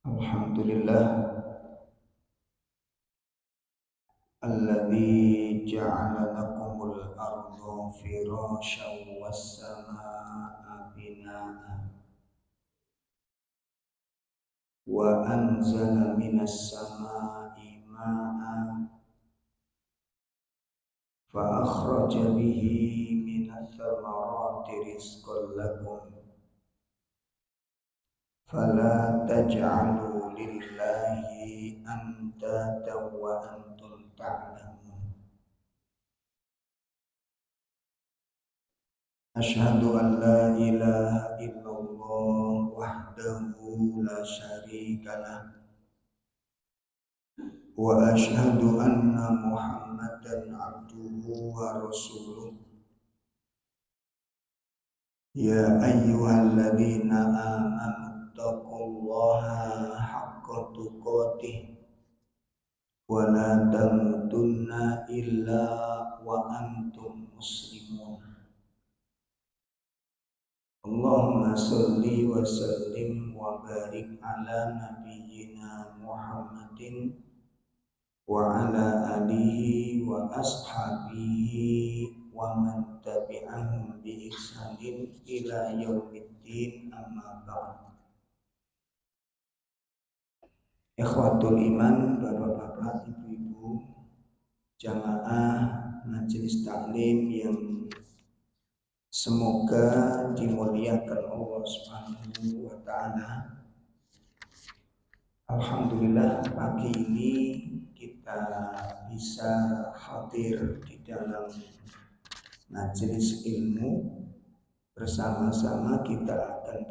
Alhamdulillah alladzi ja'ala lakumul arda firasyan was samaa'a binaa'a wa anzala minas samaa'i maa'an fa akhraja bihi minats thamarati rizqan lakum fala taj'alu lillahi andada wa antum ta'lamun. Asyhadu an la ilaha illallah wahdahu la syarikalah wa asyhadu anna Muhammadan abduhu wa rasuluh. Ya ayyuhalladzina amanu taqullaha haqqa tuqatih wa la tamutunna illa wa antum muslimun. Allahumma salli wa sallim wa barik ala nabiyyina Muhammadin wa ala alihi wa ashabihi wa man tabi'ahum bi ihsanin ila yaumiddin, amma ba'd. Ikhwatul iman, bapak-bapak, ibu-ibu, jamaah majelis taklim yang semoga dimuliakan Allah Subhanahu wa taala. Alhamdulillah pagi ini kita bisa hadir di dalam majelis ilmu. Bersama-sama kita akan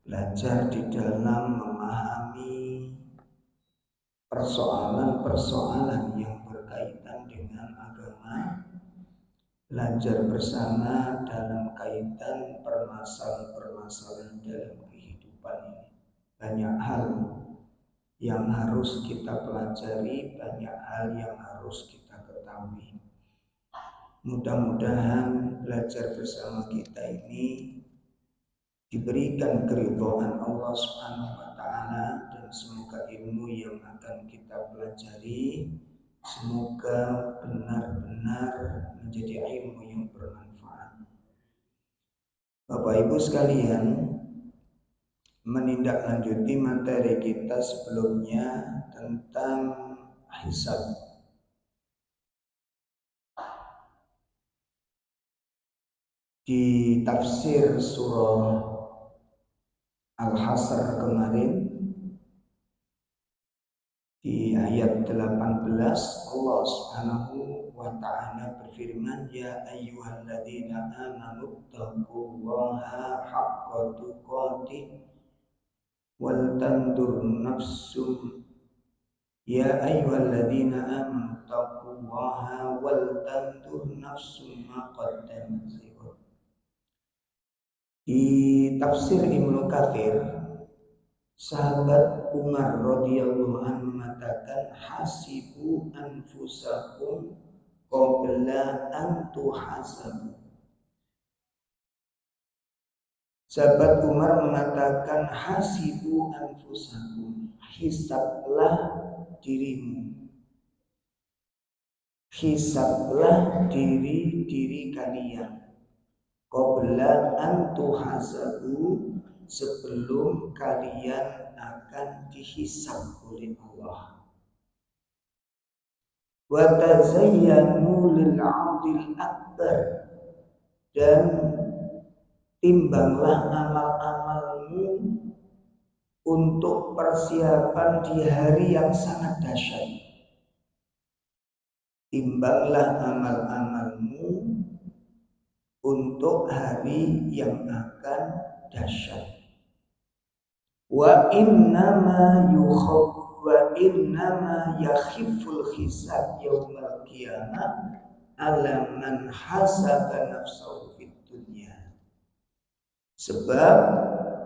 belajar di dalam memahami persoalan-persoalan yang berkaitan dengan agama. Belajar bersama dalam kaitan permasalahan-permasalahan dalam kehidupan ini. Banyak hal yang harus kita pelajari, banyak hal yang harus kita ketahui. Mudah-mudahan belajar bersama kita ini diberikan keridhaan Allah Subhanahu wa taala, dan semoga ilmu yang akan kita pelajari semoga benar-benar menjadi ilmu yang bermanfaat. Bapak Ibu sekalian, menindaklanjuti materi kita sebelumnya tentang hisab. Di tafsir surah Al-Hasr kemarin, di ayat 18 Allah Subhanahu wa taala berfirman, ya ayyuhalladzina amanu taqullaha haqqa tuqatih wal tandur nafsum. Ya ayyuhalladzina amanu taqullaha wal tandur nafsum ma qaddamat lighad. Di tafsir Ibnu Katsir, sahabat Umar radhiyallahu anhu mengatakan, hasibu anfusakum qabla an tuhasabu. Sahabat Umar mengatakan, hasibu anfusakum, hisablah dirimu, hisablah diri kalian, qabla an tuhasabu, sebelum kalian akan dihisab oleh Allah. Wa tazayyanu lil 'adil akbar, dan timbanglah amal-amalmu untuk persiapan di hari yang sangat dahsyat. Timbanglah amal-amalmu untuk hari yang akan dahsyat. Wa innama yakhiful hisab yaumal qiyamah ala man hasaba nafsahu fid dunya. Sebab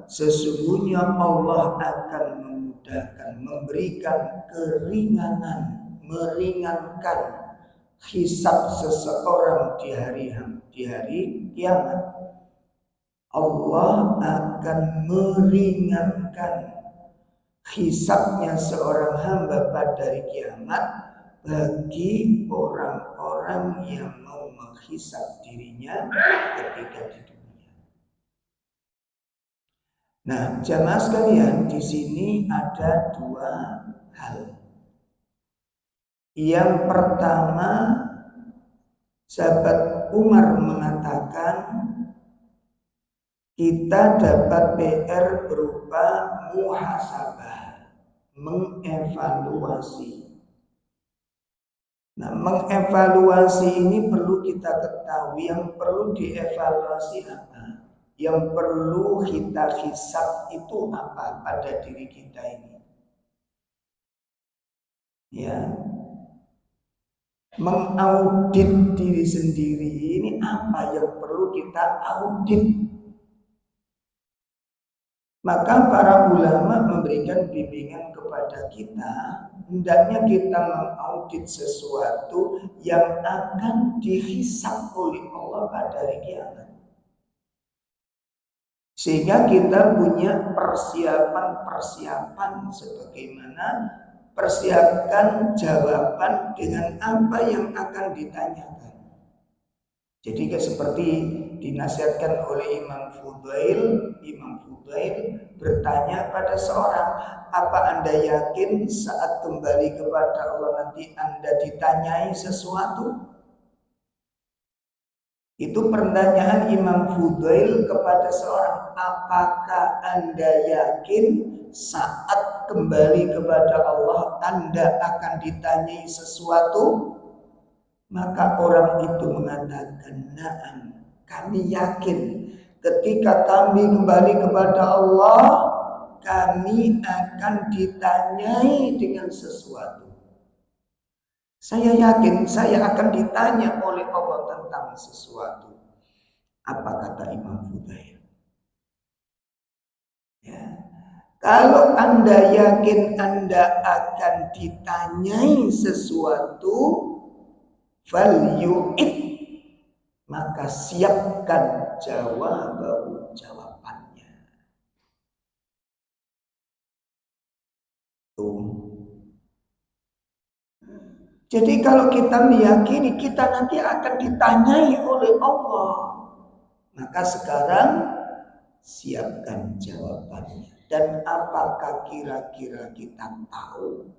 sesungguhnya Allah akan memudahkan, memberikan keringanan, meringankan hisab seseorang di hari kiamat. Allah akan meringankan hisabnya seorang hamba pada hari kiamat bagi orang-orang yang mau menghisab dirinya ketika di dunia. Nah, jamaah sekalian, di sini ada dua hal. Yang pertama, sahabat Umar mengatakan kita dapat PR berupa muhasabah, mengevaluasi. Nah, mengevaluasi ini perlu kita ketahui, yang perlu dievaluasi apa? Yang perlu kita hisab itu apa pada diri kita ini? Ya, mengaudit diri sendiri ini apa yang perlu kita audit. Maka para ulama memberikan bimbingan kepada kita, hendaknya kita mengaudit sesuatu yang akan dihisab oleh Allah pada hari kiamat. Sehingga kita punya persiapan-persiapan sebagaimana persiapkan jawaban dengan apa yang akan ditanyakan. Jadi seperti dinasihatkan oleh Imam Fudail bertanya pada seorang, apa Anda yakin saat kembali kepada Allah nanti Anda ditanyai sesuatu? Itu pertanyaan Imam Fudail kepada seorang, apakah Anda yakin saat kembali kepada Allah Anda akan ditanyai sesuatu? Maka orang itu mengatakan, na'am, kami yakin ketika kami kembali kepada Allah, kami akan ditanyai dengan sesuatu. Saya yakin saya akan ditanya oleh Allah tentang sesuatu. Apa kata Imam Fudail? Ya. Kalau Anda yakin Anda akan ditanyai sesuatu, falyu'id, maka siapkan jawabannya. Jadi kalau kita meyakini kita nanti akan ditanyai oleh Allah, maka sekarang siapkan jawabannya. Dan apakah kira-kira kita tahu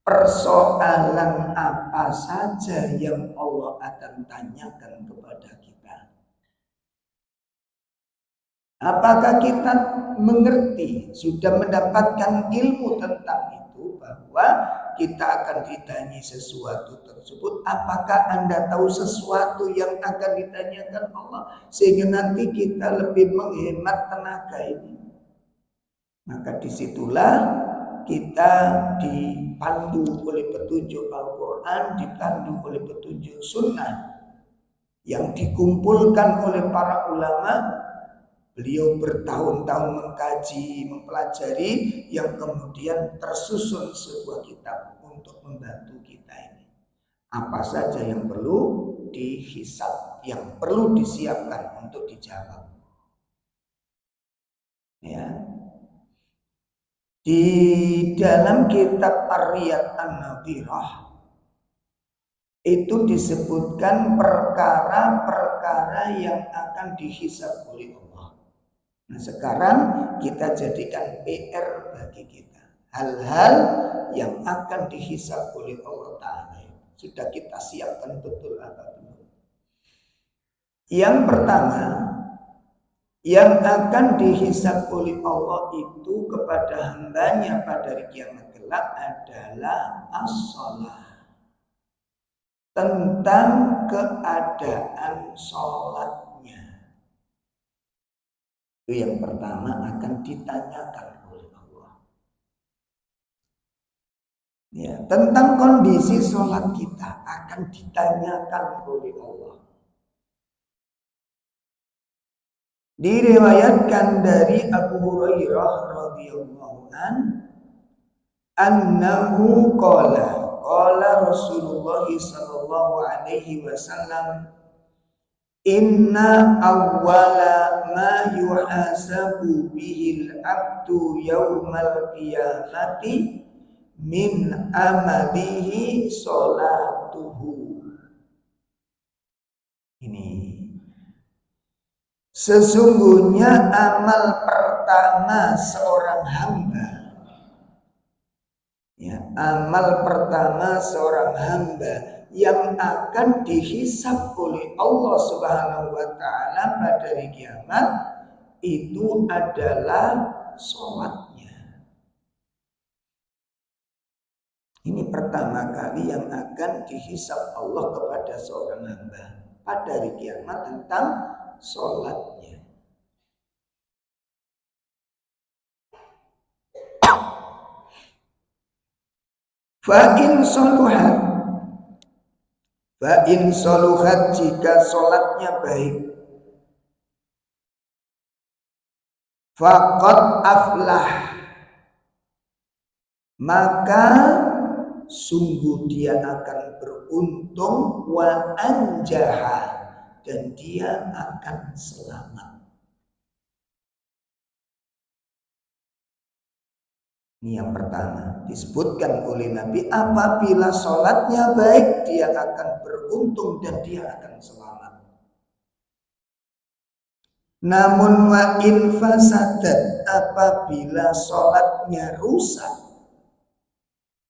persoalan apa saja yang Allah akan tanyakan kepada kita? Apakah kita mengerti, sudah mendapatkan ilmu tentang itu, bahwa kita akan ditanya sesuatu tersebut? Apakah Anda tahu sesuatu yang akan ditanyakan Allah, sehingga nanti kita lebih menghemat tenaga ini? Maka disitulah kita dipandu oleh petunjuk Al-Quran, dipandu oleh petunjuk Sunnah yang dikumpulkan oleh para ulama. Beliau bertahun-tahun mengkaji, mempelajari, yang kemudian tersusun sebuah kitab untuk membantu kita ini. Apa saja yang perlu dihisab, yang perlu disiapkan untuk dijawab. Ya. Di dalam kitab Ar-Riyad An-Nadhirah itu disebutkan perkara-perkara yang akan dihisab oleh Allah. Nah, sekarang kita jadikan PR bagi kita. Hal-hal yang akan dihisab oleh Allah Ta'ala. Sudah kita siapkan betul apa belum? Yang pertama, yang akan dihisab oleh Allah itu kepada hambanya pada hari kiamat kelak adalah as-shalah, tentang keadaan sholatnya. Itu yang pertama akan ditanyakan oleh Allah. Ya, tentang kondisi sholat kita akan ditanyakan oleh Allah. Diriwayatkan dari Abu Hurairah radhiyallahu annahu qala Rasulullah sallallahu alaihi wasallam, inna awwala ma yuhasabu bihil abdu yaumal qiyamati min amalihi sholatuhu. Ini sesungguhnya amal pertama seorang hamba, ya, amal pertama seorang hamba yang akan dihisab oleh Allah Subhanahu wa taala pada hari kiamat itu adalah sholatnya. Ini pertama kali yang akan dihisab Allah kepada seorang hamba pada hari kiamat tentang sholatnya. Fa'in soluhat jika sholatnya baik, faqad aflah maka sungguh dia akan beruntung, wa anjaha dan dia akan selamat. Ini yang pertama disebutkan oleh Nabi, apabila sholatnya baik dia akan beruntung dan dia akan selamat. Namun wa in fasadat, apabila sholatnya rusak,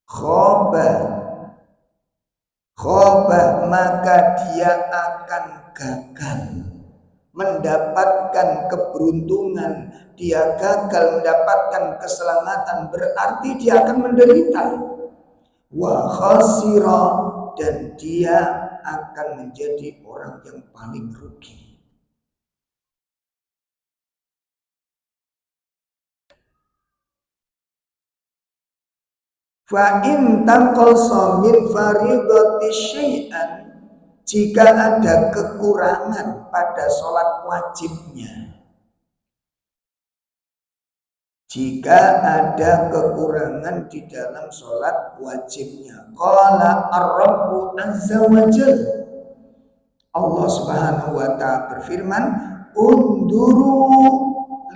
khoba maka dia akan gagal mendapatkan keberuntungan, dia gagal mendapatkan keselamatan, berarti dia akan menderita. Wa khasira dan dia akan menjadi orang yang paling rugi. Fa in taqasa min faridati syai'an, jika ada kekurangan pada sholat wajibnya, jika ada kekurangan di dalam sholat wajibnya, qala ar-rabbu azza wa jalla, Allah subhanahu wa ta'ala berfirman, unduru,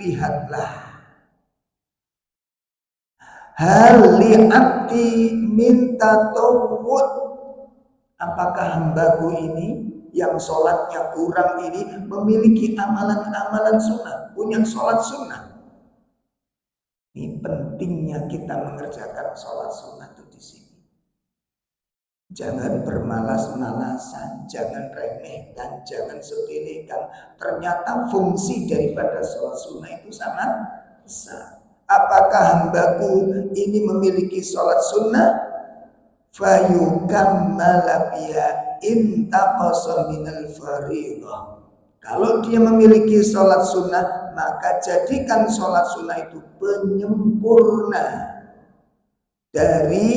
lihatlah, hal li'abdi min tatawwud, apakah hambaku ini yang sholatnya kurang ini memiliki amalan-amalan sunnah, punya sholat sunnah. Ini pentingnya kita mengerjakan sholat sunnah itu di sini. Jangan bermalas-malasan, jangan remehkan, jangan sepelekan. Ternyata fungsi daripada sholat sunnah itu sangat besar. Apakah hambaku ini memiliki sholat sunnah? Fayukammala biha intaqasa minal fariidhah. Kalau dia memiliki sholat sunnah, maka jadikan sholat sunnah itu penyempurna dari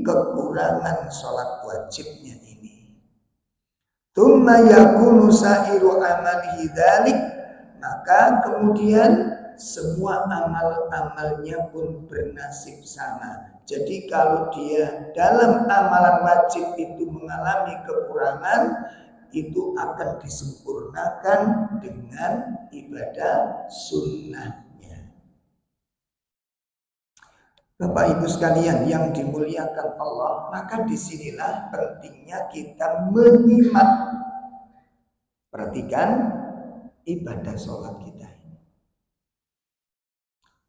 kekurangan sholat wajibnya ini. Tsumma yakunu sa'iru amalihi dzalik, maka kemudian semua amal-amalnya pun bernasib sama. Jadi kalau dia dalam amalan wajib itu mengalami kekurangan, itu akan disempurnakan dengan ibadah sunnahnya. Bapak Ibu sekalian yang dimuliakan Allah, maka disinilah pentingnya kita menyimak, perhatikan ibadah sholat kita.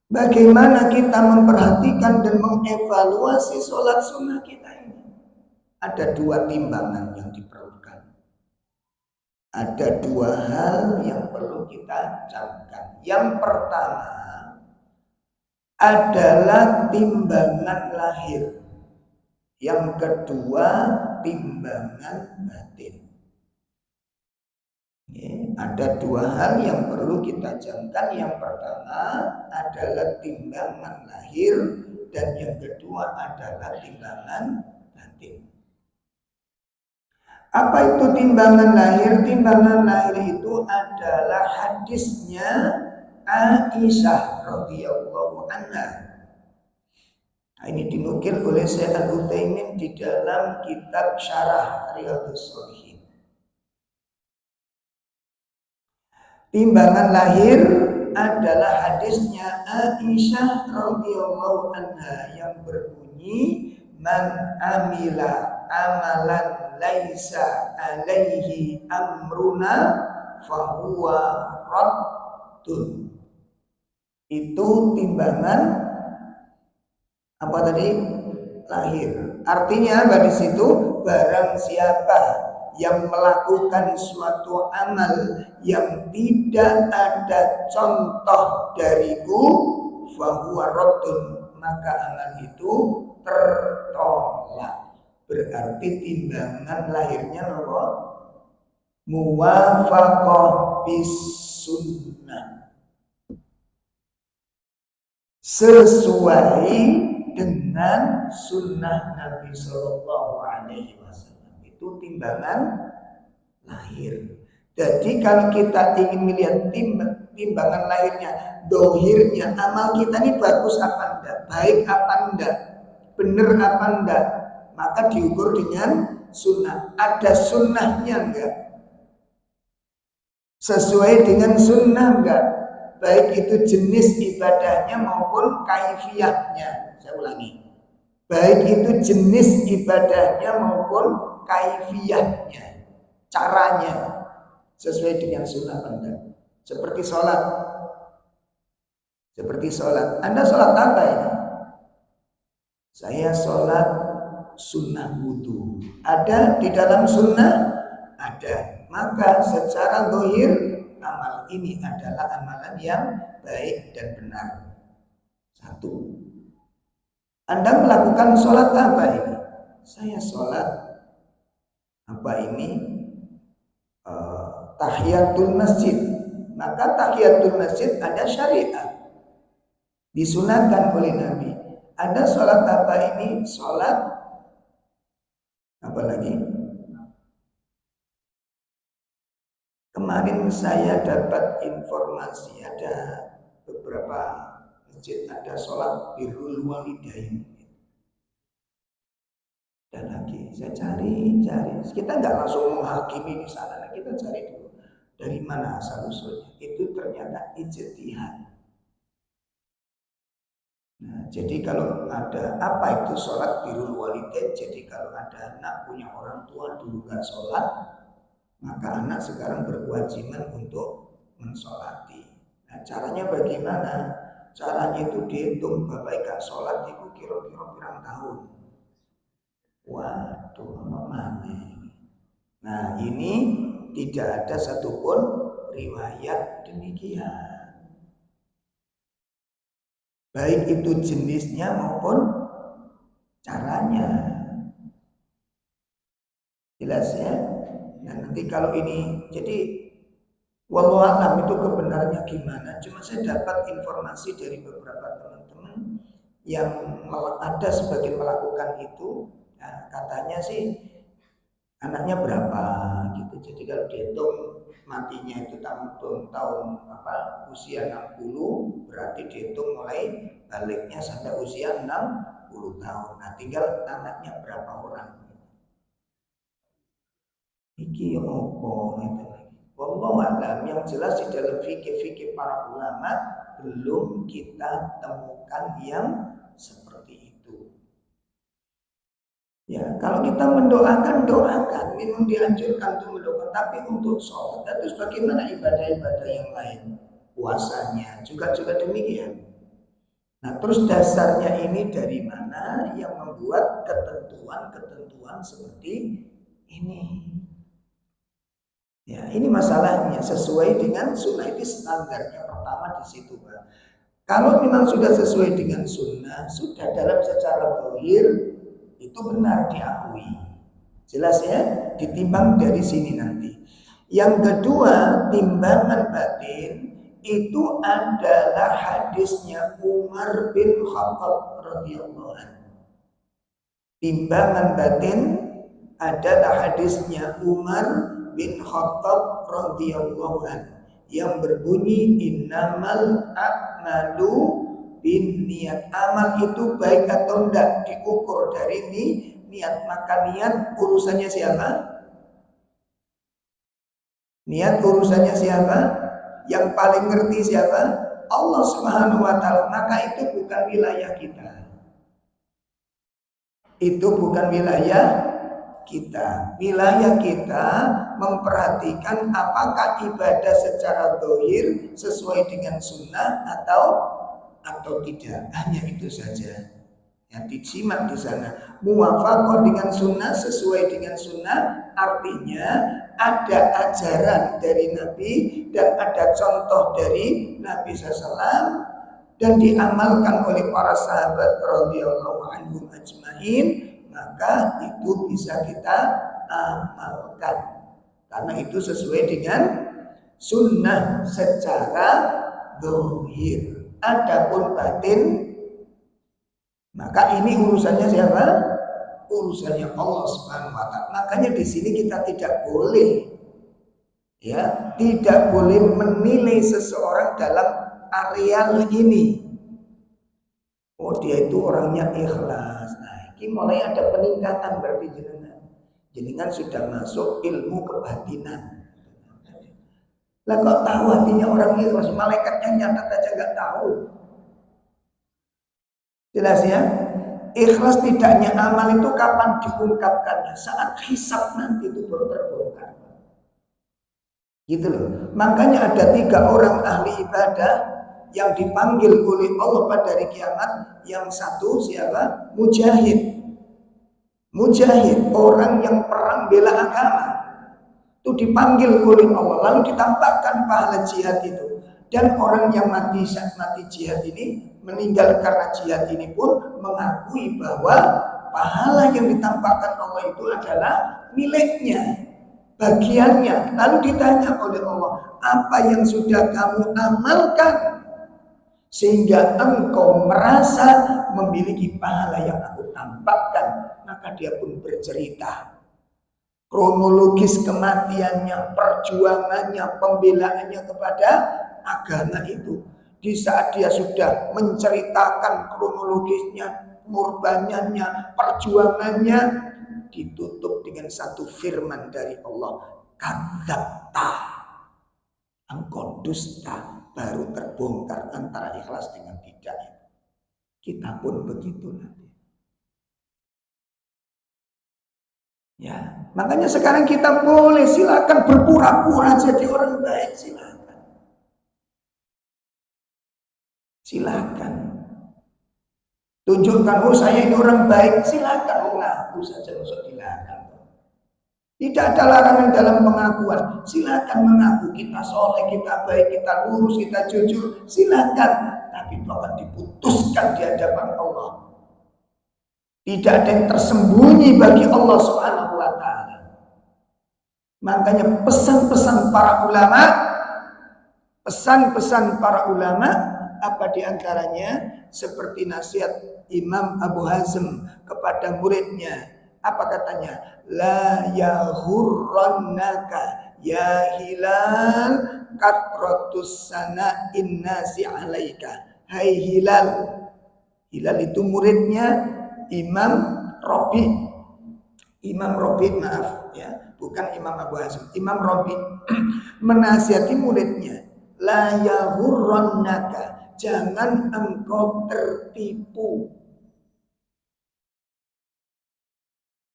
Bagaimana kita memperhatikan dan mengevaluasi sholat sunnah kita ini? Ada dua timbangan yang diperlukan. Ada dua hal yang perlu kita camkan. Yang pertama adalah timbangan lahir. Yang kedua timbangan batin. Ada dua hal yang perlu kita camkan. Yang pertama adalah timbangan lahir dan yang kedua adalah timbangan batin. Apa itu timbangan lahir? Timbangan lahir itu adalah hadisnya Aisyah radhiyallahu anha. Nah, ini dinukil oleh Syekh Al-Utsaimin di dalam kitab Syarah Riyadhus Shalihin. Timbangan lahir adalah hadisnya Aisyah radhiyallahu anha yang berbunyi man amila amalan laisa alaihi amruna fahuwa raddun. Itu timbangan apa tadi? Lahir. Artinya apa di situ? Barang siapa yang melakukan suatu amal yang tidak ada contoh dariku, fahuwa raddun, maka amal itu tertolak. Berarti timbangan lahirnya apa? Muwafaqah bis sunnah, sesuai dengan sunnah Nabi Shallallahu Alaihi Wasallam. Itu timbangan lahir. Jadi kalau kita ingin melihat timbangan lahirnya, dohirnya, amal kita ini bagus apa enggak, baik apa enggak, benar apa enggak, maka diukur dengan sunnah. Ada sunnahnya enggak? Sesuai dengan sunnah enggak? Baik itu jenis ibadahnya maupun kaifiyahnya. Saya ulangi. Baik itu jenis ibadahnya maupun kaifiyahnya, caranya sesuai dengan sunnah Anda. Seperti sholat. Seperti sholat. Anda sholat apa ini? Saya sholat sunnah wudu. Ada di dalam sunnah? Ada. Maka secara zahir amal ini adalah amalan yang baik dan benar. Satu. Anda melakukan sholat apa ini? Saya sholat apa ini? Tahiyatul masjid. Maka tahiyatul masjid ada syariat, disunahkan oleh Nabi. Ada sholat apa ini? Sholat apa lagi? Kemarin saya dapat informasi ada beberapa masjid ada sholat birrul walidain. Dan lagi saya cari. Kita nggak langsung menghakimi di sana, kita cari dulu dari mana asal usulnya. Itu ternyata ijtihad. Nah, jadi kalau ada apa itu sholat birrul walidain? Jadi kalau ada anak punya orang tua dulu nggak sholat, maka anak sekarang berkewajiban untuk mensolati. Nah, caranya bagaimana? Caranya itu dihitung, bapak gak sholat itu kira-kira berapa tahun. Waduh, mana? Nah, ini tidak ada satupun riwayat demikian. Baik itu jenisnya maupun caranya. Jelas ya? Nah, nanti kalau ini, jadi wallahu a'lam itu kebenarannya gimana. Cuma saya dapat informasi dari beberapa teman-teman yang ada sebagian melakukan itu. Nah, katanya sih anaknya berapa gitu. Jadi kalau dihitung matinya itu tahun usia 60, berarti dihitung mulai baliknya sampai usia 60 tahun. Nah, tinggal anaknya berapa orang. Iki opo ngeten iki. Wallahu a'lam, yang jelas di dalam fikih-fikih para ulama belum kita temukan yang seperti itu. Ya, kalau kita mendoakan, memang dianjurkan untuk mendoakan, tapi untuk sholat, terus bagaimana ibadah-ibadah yang lain? Puasanya juga demikian. Nah, terus dasarnya ini dari mana yang membuat ketentuan seperti ini? Ya, ini masalahnya sesuai dengan sunnah, itu standarnya pertama di situ, Pak. Kalau memang sudah sesuai dengan sunnah, sudah dalam secara zahir itu benar diakui. Jelas ya, ditimbang dari sini nanti. Yang kedua, timbangan batin itu adalah hadisnya Umar bin Khattab radhiyallahu anhu. Timbangan batin adalah hadisnya Umar bin Khattab radhiyallahu anhu yang berbunyi innamal a'malu bin niat. Amal itu baik atau enggak diukur dari niat. Maka niat urusannya siapa? Niat urusannya siapa? Yang paling ngerti siapa? Allah Subhanahu wa taala, maka itu bukan wilayah kita. Itu bukan wilayah kita. Wilayah kita memperhatikan apakah ibadah secara zahir sesuai dengan sunnah atau tidak. Hanya itu saja yang disimak di sana. Muwafaqah dengan sunnah, sesuai dengan sunnah, artinya ada ajaran dari Nabi dan ada contoh dari Nabi SAW dan diamalkan oleh para sahabat radhiyallahu anhum ajmain, maka itu bisa kita amalkan karena itu sesuai dengan sunnah secara zahir. Adapun batin, maka ini urusannya siapa? Urusannya Allah Subhanahu wa taala. Makanya di sini kita tidak boleh tidak boleh menilai seseorang dalam areal ini. Oh, dia itu orangnya ikhlas. Nah, ini mulai ada peningkatan berarti jenengan sudah masuk ilmu kebatinan. Lah kok tahu hatinya orang ikhlas? Malaikatnya nyatat aja nggak tahu. Jelas ya? Ikhlas tidaknya amal itu kapan diungkapkannya? Saat hisab nanti itu baru terbongkar. Gitu loh. Makanya ada 3 orang ahli ibadah yang dipanggil oleh Allah pada hari kiamat. Yang satu siapa? Mujahid. Mujahid, orang yang perang bela agama. Itu dipanggil oleh Allah, lalu ditampakkan pahala jihad itu. Dan orang yang mati jihad ini, meninggal karena jihad ini pun mengakui bahwa pahala yang ditampakkan Allah itu adalah miliknya, bagiannya. Lalu ditanya oleh Allah, apa yang sudah kamu amalkan sehingga engkau merasa memiliki pahala yang aku tampakkan? Maka dia pun bercerita kronologis kematiannya, perjuangannya, pembelaannya kepada agama itu. Di saat dia sudah menceritakan kronologisnya, pengorbanannya, perjuangannya, ditutup dengan satu firman dari Allah, kadzabta, engkau dusta. Baru terbongkar antara ikhlas dengan tidak. Kita pun begitu nanti. Ya, makanya sekarang kita boleh silakan berpura-pura jadi orang baik, silakan. Silakan. Tunjukkan, oh saya ini orang baik, silakan mengaku saja, usah dilarang. Tidak ada larangan dalam pengakuan. Silakan mengaku kita soleh, kita baik, kita lurus, kita jujur, silakan. Tapi itu akan diputuskan di hadapan Allah. Tidak ada yang tersembunyi bagi Allah Subhanahu wa taala. Makanya pesan-pesan para ulama apa diantaranya seperti nasihat Imam Abu Hazm kepada muridnya. Apa katanya? La yahurrannaka ya hilal katratus sana'in nasi alaika. Hai Hilal. Hilal itu muridnya Imam Rabi, maaf ya, bukan Imam Abu Hazm. Imam Rabi menasihati muridnya, la yahurrannaka, jangan engkau tertipu,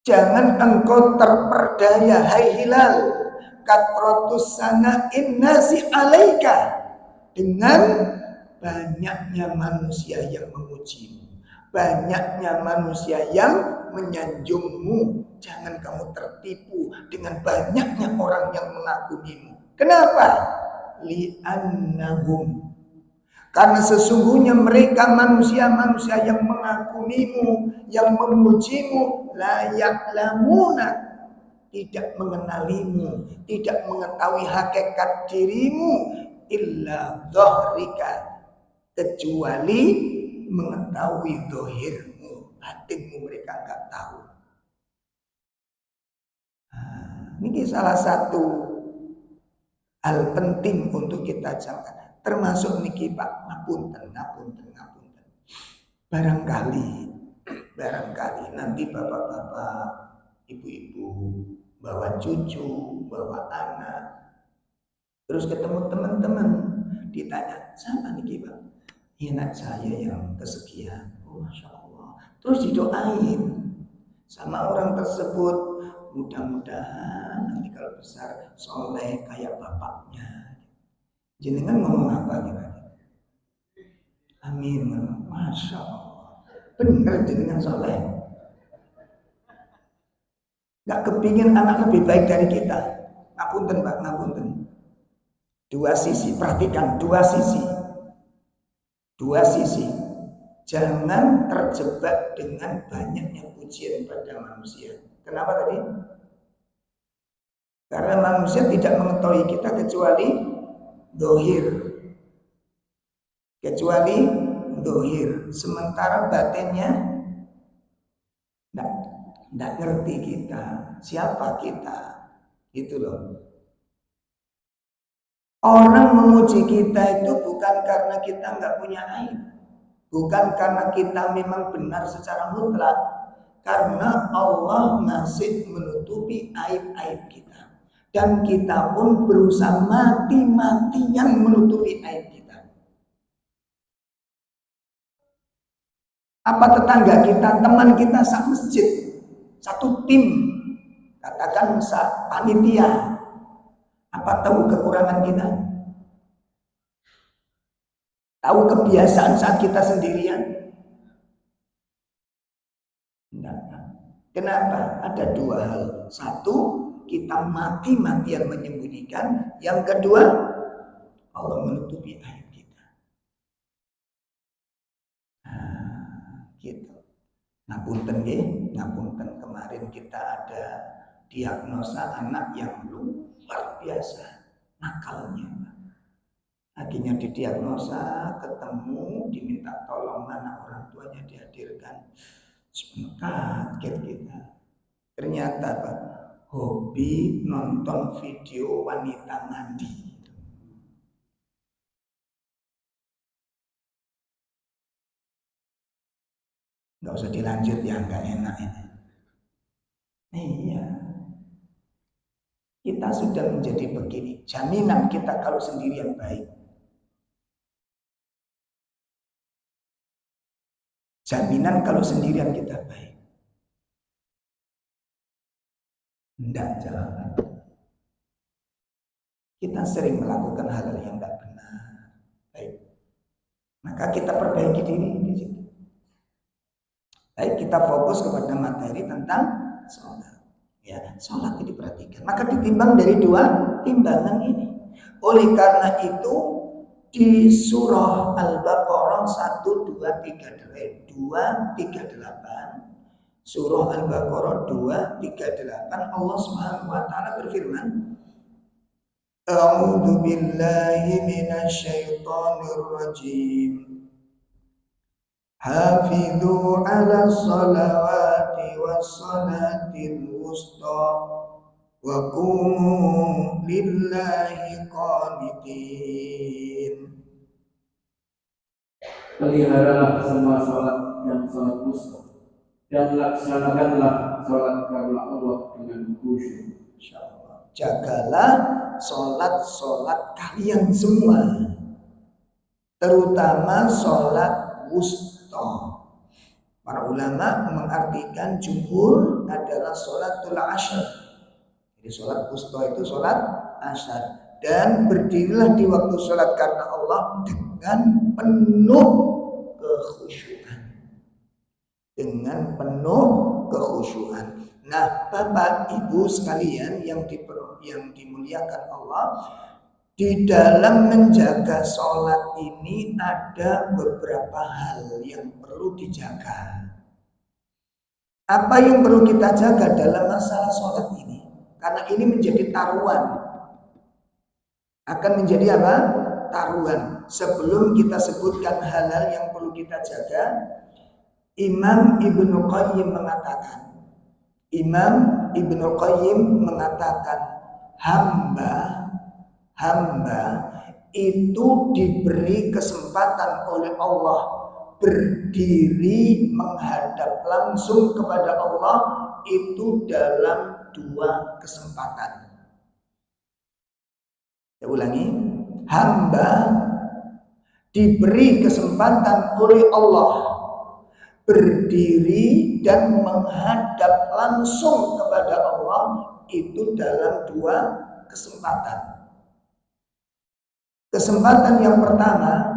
jangan engkau terperdaya, hai Hilal, katratus sana'in nasi alaika, dengan banyaknya manusia yang memujimu, banyaknya manusia yang menyanjungmu. Jangan kamu tertipu dengan banyaknya orang yang mengagumimu. Kenapa? Li'annahum, karena sesungguhnya mereka manusia-manusia yang mengagumimu, yang memujimu, la ya'lamuna, tidak mengenalimu, tidak mengetahui hakikat dirimu, illa dhahrika, kecuali mengetahui dohirmu, batinmu mereka nggak tahu. Nah, ini salah satu hal penting untuk kita camkan. Termasuk niki Pak, ngapunten. Barangkali nanti bapak-bapak, ibu-ibu bawa cucu, bawa anak, terus ketemu teman-teman ditanya, siapa nih Bang? Anak saya yang kesekian. Oh, Masya Allah. Terus didoain sama orang tersebut, mudah-mudahan nanti kalau besar soleh kayak bapaknya. Jenengan ngomong apa gitu? Amin. Masya Allah. Benar jenengan soleh. Gak kepingin anak lebih baik dari kita. Ngapunten Pak, ngapunten. Dua sisi, perhatikan dua sisi. Dua sisi. Jangan terjebak dengan banyaknya pujian pada manusia. Kenapa tadi? Karena manusia tidak mengetahui kita kecuali dohir. Kecuali dohir. Sementara batinnya tidak ngerti kita. Siapa kita? Gitu loh. Orang memuji kita itu bukan karena kita nggak punya aib. Bukan karena kita memang benar secara mutlak. Karena Allah masih menutupi aib-aib kita. Dan kita pun berusaha mati-matian menutupi aib kita. Apa tetangga kita, teman kita satu masjid, satu tim, katakan panitia, apa tahu kekurangan kita? Tahu kebiasaan saat kita sendirian? Enggak. Kenapa? Ada dua hal. Satu, kita mati-matian menyembunyikan. Yang kedua, Allah menutupi aib kita. Nah, gitu. Ngapunten nggih, ngapunten kemarin kita ada diagnosa anak yang luar biasa nakalnya. Akhirnya didiagnosa, ketemu, diminta tolong mana orang tuanya dihadirkan. Kaget kita. Ternyata Pak, hobi nonton video wanita mandi. Nggak usah dilanjut ya, nggak enak ini. Iya. Kita sudah menjadi begini. Jaminan kita kalau sendirian baik. Jaminan kalau sendirian kita baik. Tidak jalan. Kita sering melakukan hal-hal yang tidak benar. Baik. Maka kita perbaiki diri di situ. Baik, kita fokus kepada materi tentang sholat. Ya, sholat itu diperhatikan. Maka ditimbang dari dua timbangan ini. Oleh karena itu di surah Al-Baqarah 238 surah Al-Baqarah 238 Allah Subhanahu wa taala berfirman, A'udzu billahi minasy syaithanir rajim. Hafidhu 'ala sholawati was salatil wusta wa qumu lillahi qanitin. Peliharalah semua sholat dan sholat wusta, dan laksanakanlah sholat karena Allah dengan khusyuk. Jagalah sholat kalian semua, terutama sholat wusta. Para ulama mengartikan jumhur adalah sholatul asar. Jadi sholat wusta itu sholat asar. Dan berdirilah di waktu sholat karena Allah dengan penuh kekhusyuan. Dengan penuh kekhusyuan. Nah, Bapak Ibu sekalian yang dimuliakan Allah, di dalam menjaga sholat ini ada beberapa hal yang perlu dijaga. Apa yang perlu kita jaga dalam masalah sholat ini? Karena ini menjadi taruhan. Akan menjadi apa? Taruhan. Sebelum kita sebutkan hal-hal yang perlu kita jaga, Imam Ibnu Qayyim mengatakan hamba itu diberi kesempatan oleh Allah berdiri menghadap langsung kepada Allah itu dalam dua kesempatan. Saya ulangi, hamba diberi kesempatan oleh Allah berdiri dan menghadap langsung kepada Allah itu dalam 2 kesempatan. Kesempatan yang pertama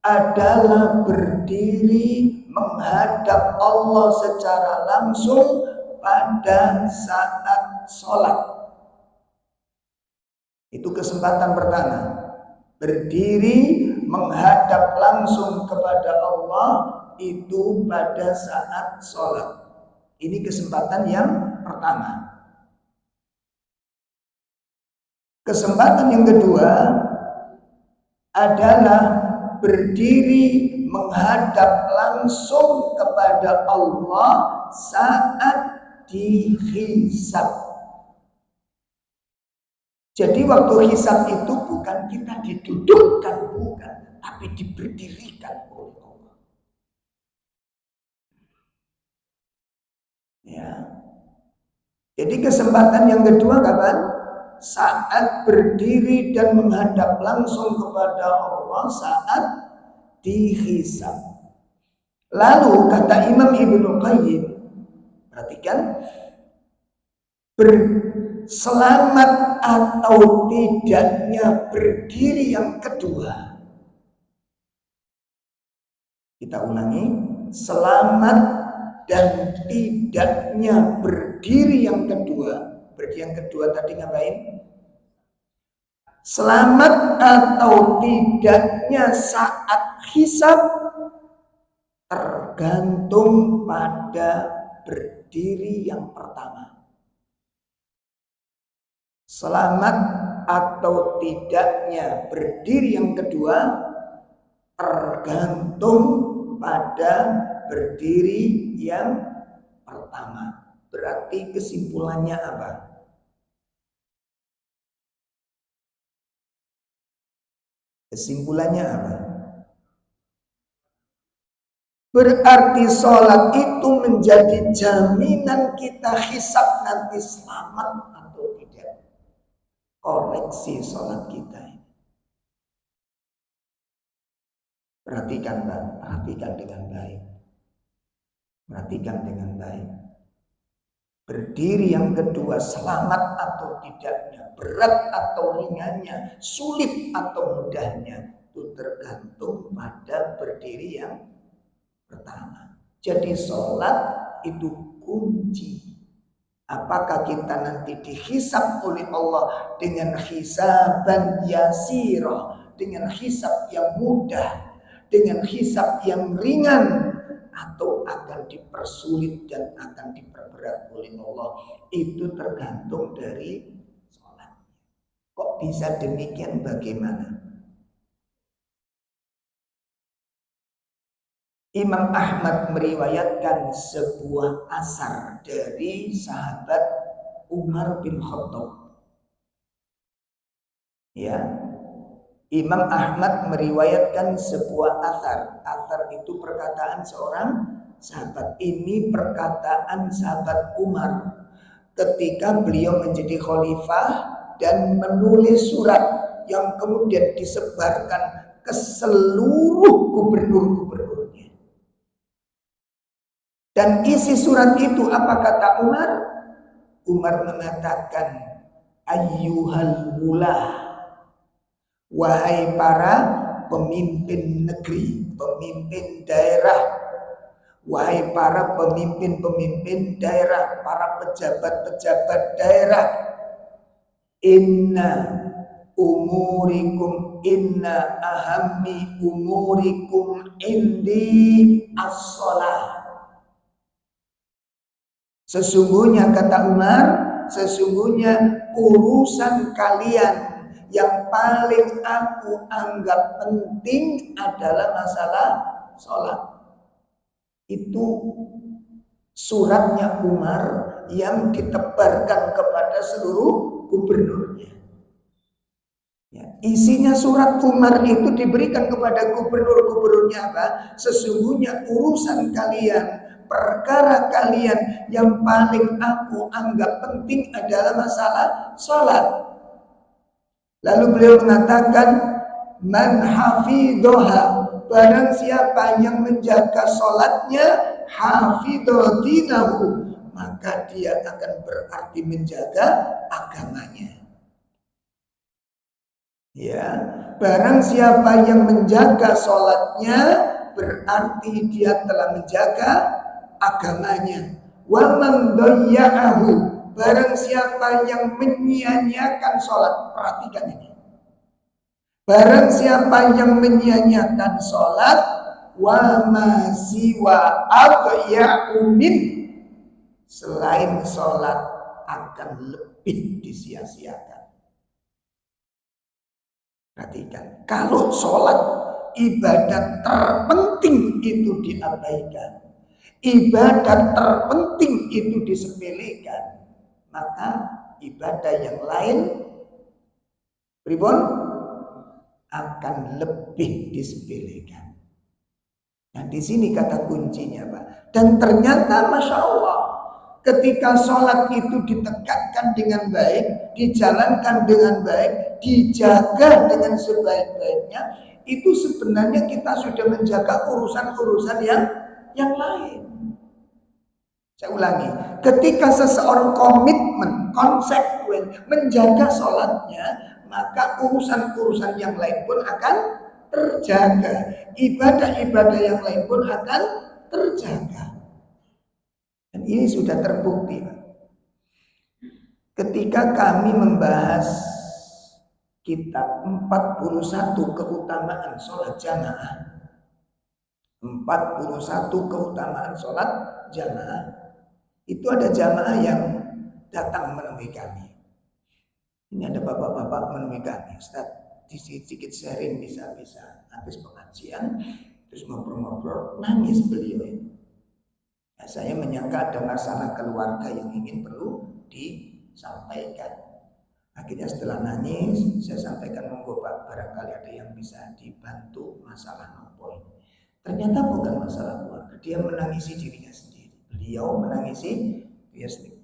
adalah berdiri menghadap Allah secara langsung pada saat sholat. Itu kesempatan pertama. Berdiri menghadap langsung kepada Allah itu pada saat sholat. Ini kesempatan yang pertama. Kesempatan yang kedua adalah berdiri menghadap langsung kepada Allah saat dihisab. Jadi waktu hisab itu bukan kita didudukkan, bukan, tapi diberdirikan oleh Allah. Ya. Jadi kesempatan yang kedua kapan? Saat berdiri dan menghadap langsung kepada Allah saat dihisab. Lalu kata Imam Ibnu Qayyim, perhatikan, selamat atau tidaknya berdiri yang kedua. Kita ulangi, selamat dan tidaknya berdiri yang kedua. Berdiri yang kedua tadi ngapain? Selamat atau tidaknya saat hisab tergantung pada berdiri yang pertama. Selamat atau tidaknya berdiri yang kedua tergantung pada berdiri yang pertama. Berarti kesimpulannya apa? Kesimpulannya apa? Berarti sholat itu menjadi jaminan kita hisab nanti selamat atau tidak. Koreksi sholat kita ini. Perhatikan Pak, perhatikan dengan baik. Perhatikan dengan baik. Berdiri yang kedua selamat atau tidaknya, berat atau ringannya, sulit atau mudahnya, itu tergantung pada berdiri yang pertama. Jadi sholat itu kunci. Apakah kita nanti dihisab oleh Allah dengan hisaban yasirah, dengan hisab yang mudah, dengan hisab yang ringan, atau akan dipersulit dan akan diperberat oleh Allah, itu tergantung dari sholat. Kok bisa demikian? Bagaimana? Imam Ahmad meriwayatkan sebuah asar dari sahabat Umar bin Khattab. Ya, Imam Ahmad meriwayatkan sebuah asar. Asar itu perkataan seorang sahabat. Ini perkataan sahabat Umar ketika beliau menjadi khalifah dan menulis surat yang kemudian disebarkan ke seluruh gubernur-gubernurnya. Dan isi surat itu apa kata Umar? Umar mengatakan, ayyuhal wulah, wahai para pemimpin negeri, pemimpin daerah, wahai para pemimpin-pemimpin daerah, para pejabat-pejabat daerah, inna umurikum, inna ahammi umurikum indi as-shalah. Sesungguhnya kata Umar, sesungguhnya urusan kalian yang paling aku anggap penting adalah masalah sholat. Itu suratnya Umar yang ditebarkan kepada seluruh gubernurnya. Ya, isinya surat Umar itu diberikan kepada gubernur-gubernurnya apa? Sesungguhnya urusan kalian, perkara kalian yang paling aku anggap penting adalah masalah sholat. Lalu beliau mengatakan, man hafidhoha, barang siapa yang menjaga sholatnya, hafidho dinahu, maka dia akan berarti menjaga agamanya. Ya, barang siapa yang menjaga sholatnya, berarti dia telah menjaga agamanya. Wa man dhayya'ahu, barang siapa yang menyia-nyiakan sholat, perhatikan ini. Barang siapa yang menyia-nyiakan sholat, wa ma siwa adhya'u min, selain sholat akan lebih disia-siakan. Perhatikan, kalau sholat ibadat terpenting itu diabaikan, ibadat terpenting itu disepelekan, maka ibadah yang lain pripun akan lebih disepelekan. Nah, di sini kata kuncinya, Pak. Dan ternyata Masya Allah, ketika sholat itu ditegakkan dengan baik, dijalankan dengan baik, dijaga dengan sebaik-baiknya, itu sebenarnya kita sudah menjaga urusan-urusan yang lain. Saya ulangi, ketika seseorang komitmen, konsekuen menjaga sholatnya, maka urusan-urusan yang lain pun akan terjaga. Ibadah-ibadah yang lain pun akan terjaga. Dan ini sudah terbukti. Ketika kami membahas kitab 41 keutamaan sholat jamaah, 41 keutamaan sholat jamaah, itu ada jamaah yang datang menemui kami. Ini ada bapak-bapak menemui kami, Ustaz, sedikit sharing bisa-bisa. Habis pengajian, terus ngobrol-ngobrol, nangis beliau ini. Nah, saya menyangka ada masalah keluarga yang ingin perlu disampaikan. Akhirnya setelah nangis, saya sampaikan, monggo Pak, barangkali ada yang bisa dibantu masalah nopo ini. Ternyata bukan masalah keluarga, dia menangisi dirinya sendiri. Beliau menangisi dia sendiri.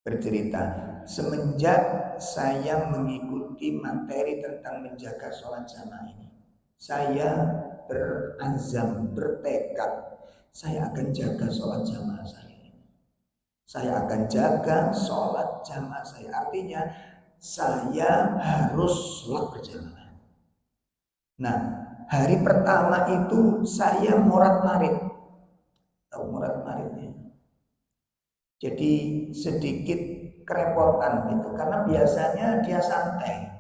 Bercerita, semenjak saya mengikuti materi tentang menjaga sholat jamaah ini, saya berazam, bertekad, saya akan jaga sholat jamaah saya. Saya akan jaga sholat jamaah saya. Artinya saya harus sholat berjamaah. Nah, hari pertama itu saya morat-marit. Tahu morat-maritnya? Jadi sedikit kerepotan itu, karena biasanya dia santai.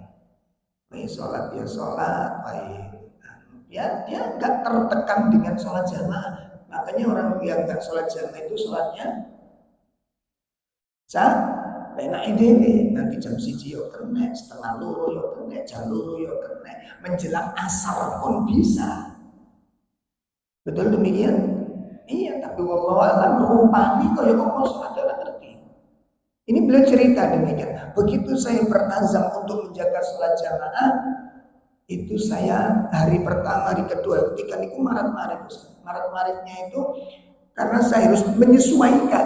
Baik sholat ya sholat, baik ya dia nggak tertekan dengan sholat jamaah. Makanya orang yang nggak sholat jamaah itu sholatnya enak ide, nanti jam 1 yo kena, setengah loro yo kena, jam loro yo kena, menjelang asar pun bisa. Betul demikian? Iya, tapi wallahu a'lam rupani kaya apa saudara ngerti. Ini beliau cerita demikian. Begitu saya berazam untuk menjaga sholat jamaah, itu saya hari pertama, hari kedua, ketika niku marat-maritnya itu karena saya harus menyesuaikan.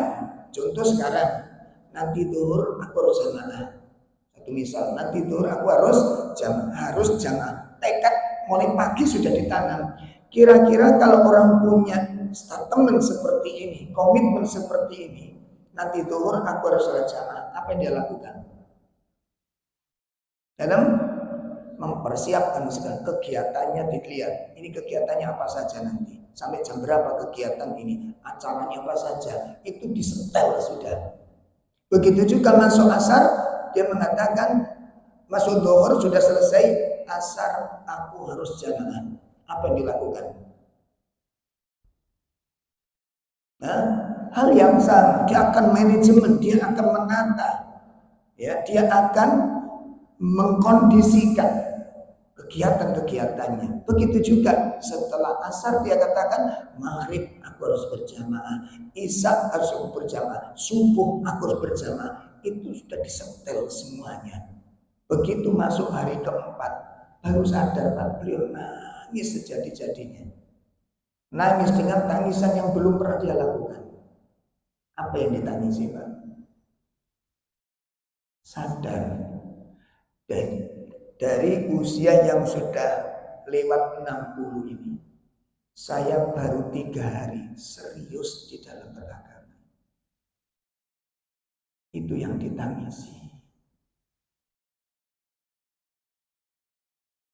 Contoh sekarang, nanti duhur aku harus jamaah. Satu misal, nanti duhur aku harus jamaah. Tekad mulai pagi sudah ditanam. Kira-kira kalau orang punya statement seperti ini, komitmen seperti ini, nanti duhur aku harus sholat jamaah, apa yang dia lakukan? Dalam mempersiapkan segala kegiatannya, dilihat ini kegiatannya apa saja nanti, sampai jam berapa kegiatan ini, acaranya apa saja, itu disetel sudah. Begitu juga masuk asar, dia mengatakan masuk zuhur sudah selesai, asar aku harus jamaah. Apa yang dilakukan? Nah, hal yang sama, dia akan manajemen, dia akan menata, ya, dia akan mengkondisikan kegiatan-kegiatannya. Begitu juga setelah asar dia katakan maghrib aku harus berjamaah, isya harus berjamaah, subuh aku harus berjamaah. Itu sudah disetel semuanya. Begitu masuk hari keempat baru sadar Pak, beliau nangis sejadi-jadinya. Nangis dengan tangisan yang belum pernah dia lakukan. Apa yang ditangisi Pak? Sadar dan dari usia yang sudah lewat 60 ini, saya baru 3 hari serius di dalam beragama. Itu yang ditangisi.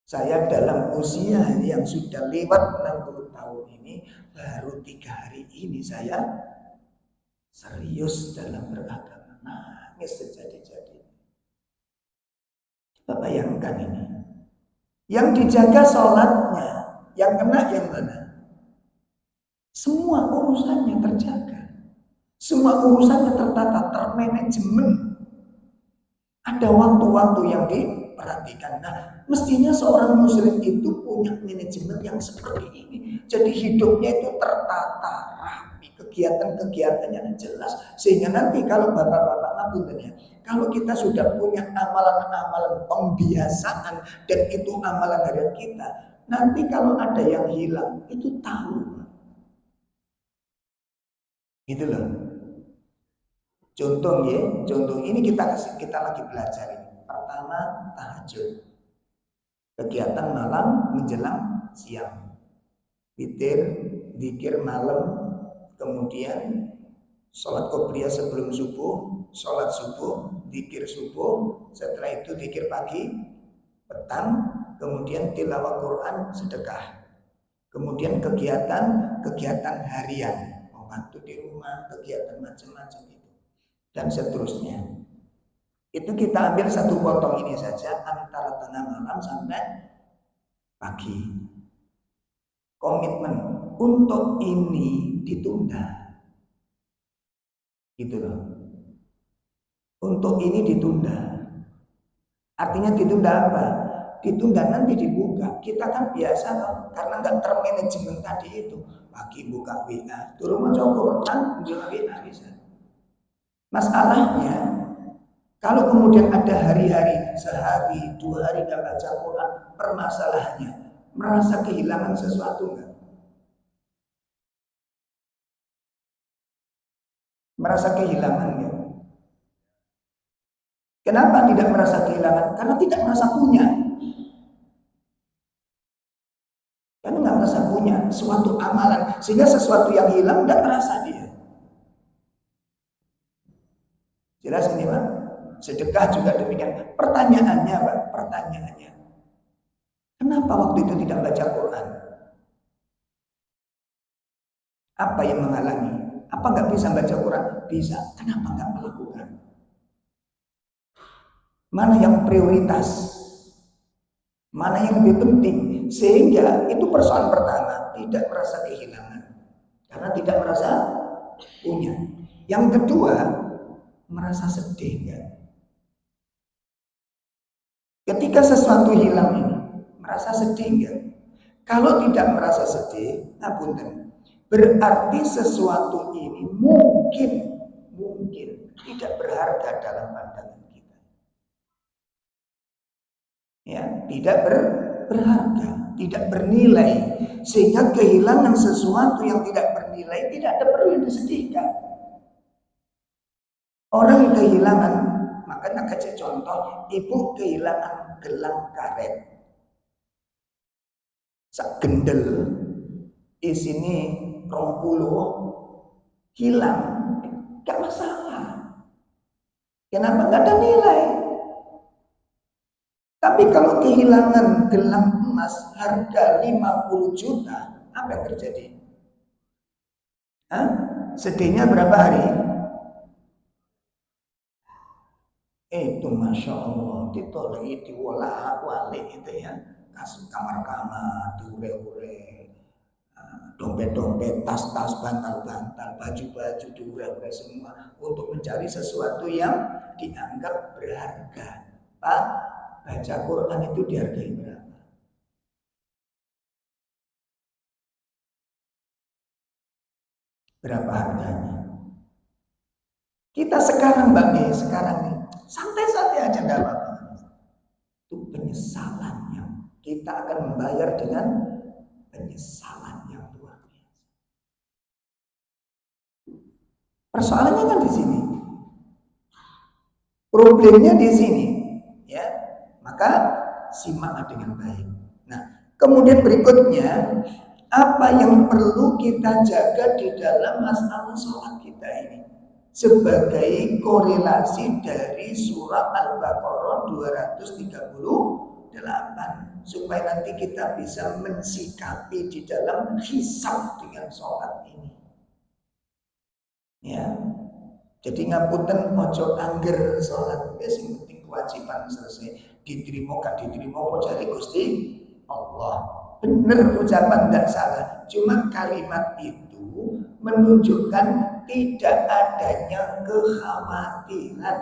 Saya dalam usia yang sudah lewat 60 tahun ini, baru 3 hari ini saya serius dalam beragama. Nangis sejadi-jadi. Coba bayangkan ini. Yang dijaga sholatnya, yang kena yang mana? Semua urusannya terjaga. Semua urusannya tertata, termanajemen. Ada waktu-waktu yang diperhatikan. Nah, mestinya seorang muslim itu punya manajemen yang seperti ini. Jadi hidupnya itu tertata, rapi, kegiatan-kegiatannya jelas. Sehingga nanti kalau bapak-bapak ngapunten ya, kalau kita sudah punya amalan-amalan pembiasaan dan itu amalan harian kita, nanti kalau ada yang hilang, itu tahu. Gitu loh. Contoh ya, contoh ini kita lagi belajar ini. Pertama, tahajud. Kegiatan malam menjelang siang. Zikir malam, kemudian sholat qobliyah sebelum subuh, sholat subuh, zikir subuh, setelah itu zikir pagi, petang, kemudian tilawah Quran, sedekah. Kemudian kegiatan harian, membantu di rumah, kegiatan macam-macam itu, dan seterusnya. Itu kita ambil satu potong ini saja antara tengah malam sampai pagi. Komitmen untuk ini ditunda. Gitu loh. Untuk ini ditunda. Artinya ditunda apa? Ditunda nanti dibuka. Kita kan biasa loh, karena nggak termanajemen tadi itu. Pagi buka WA, turun maca Quran, buka WA bisa. Masalahnya, kalau kemudian ada hari-hari, sehari, 2 hari nggak baca Quran, permasalahannya merasa kehilangan sesuatu nggak? Merasa kehilangan nggak? Kenapa tidak merasa kehilangan? Karena tidak merasa punya. Karena nggak merasa punya suatu amalan, sehingga sesuatu yang hilang nggak terasa dia. Jelas ini Pak? Sedekah juga demikian. Pertanyaannya Pak, pertanyaannya, kenapa waktu itu tidak baca Quran? Apa yang menghalangi? Apa nggak bisa baca Quran? Bisa. Kenapa nggak melakukan? Mana yang prioritas? Mana yang lebih penting? Sehingga itu persoalan pertama, tidak merasa kehilangan. Karena tidak merasa punya. Yang kedua, merasa sedih enggak? Ketika sesuatu hilang ini, merasa sedih enggak? Kalau tidak merasa sedih, ngapunten, berarti sesuatu ini mungkin tidak berharga dalam pandangan kita. Ya, tidak berharga, tidak bernilai, sehingga kehilangan sesuatu yang tidak bernilai tidak ada perlu disedihkan. Orang kehilangan, makanya kasih contoh, ibu kehilangan gelang karet. Sak gendel isini 20 hilang, gak masalah. Kenapa? Gak ada nilai. Tapi kalau kehilangan gelang emas harga 50 juta, apa yang terjadi? Hah? Sedihnya berapa hari? Itu Masya Allah, ditolak, diwala-walik itu ya. Kasih kamar-kamar, diure-ure, dompet-dompet, tas-tas, bantal-bantal, baju-baju, diure-ure semua untuk mencari sesuatu yang dianggap berharga. Pak, baca Quran itu dihargai berapa? Berapa harganya? Kita sekarang sekarang nih, santai-santai aja enggak apa-apa. Itu penyesalannya. Kita akan membayar dengan penyesalan yang luar biasa. Persoalannya kan di sini. Problemnya di sini, ya. Maka simak dengan baik. Nah, kemudian berikutnya, apa yang perlu kita jaga di dalam masalah sholat kita ini sebagai korelasi dari surat Al-Baqarah 238 supaya nanti kita bisa mensikapi di dalam hisab dengan sholat ini. Ya, jadi ngapunten ojo angger sholat, sing penting kewajiban selesai, diterima gak diterima apa jare Gusti Allah. Benar ucapan tidak salah, cuma kalimat itu menunjukkan tidak adanya kekhawatiran,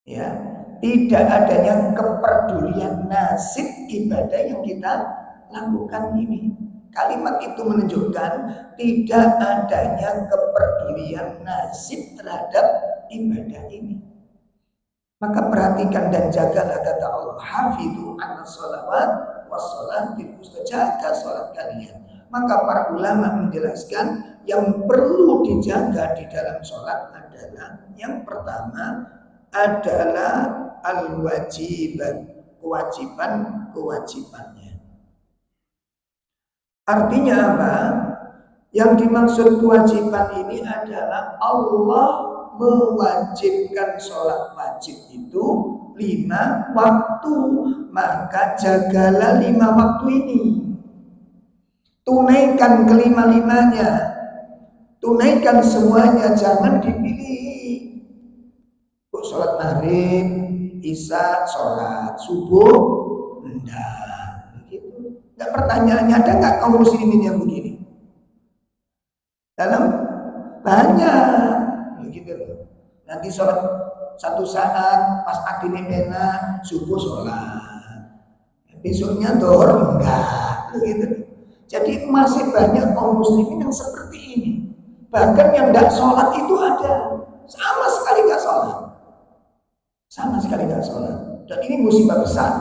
ya, tidak adanya kepedulian nasib ibadah yang kita lakukan ini. Kalimat itu menunjukkan tidak adanya kepedulian nasib terhadap ibadah ini. Maka perhatikan dan jagalah, kata Allah, hafidhu ala sholawat wassolatil wusta, jaga sholat kalian. Maka para ulama menjelaskan yang perlu dijaga di dalam sholat adalah yang pertama adalah al-wajiban, kewajibannya. Artinya apa? Yang dimaksud kewajiban ini adalah Allah mewajibkan sholat wajib itu 5 waktu. Maka jagalah 5 waktu ini. Tunaikan kelima-limanya. Tunaikan semuanya, jangan dipilih. Sholat maghrib, isya, sholat subuh, enggak. Enggak, pertanyaannya, ada enggak kaum muslimin yang begini? Dalam banyak begitu loh. Nanti sholat satu saat pas adine pena subuh sholat, besoknya dohor enggak begitu. Jadi masih banyak kaum muslimin yang seperti ini. Bahkan yang enggak sholat itu ada, sama sekali enggak sholat, sama sekali enggak sholat. Dan ini musibah besar,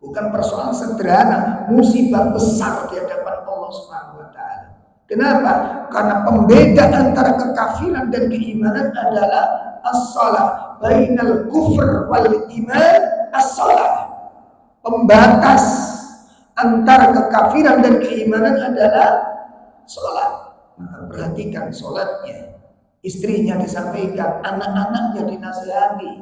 bukan persoalan sederhana, musibah besar di hadapan Allah Subhanahu wa taala. Kenapa? Karena pembeda antara kekafiran dan keimanan adalah as-shalah. Bainal kufr wal iman as-shalah. Pembatas antara kekafiran dan keimanan adalah sholat. Maka perhatikan sholatnya. Istrinya disampaikan, anak-anaknya dinasihati.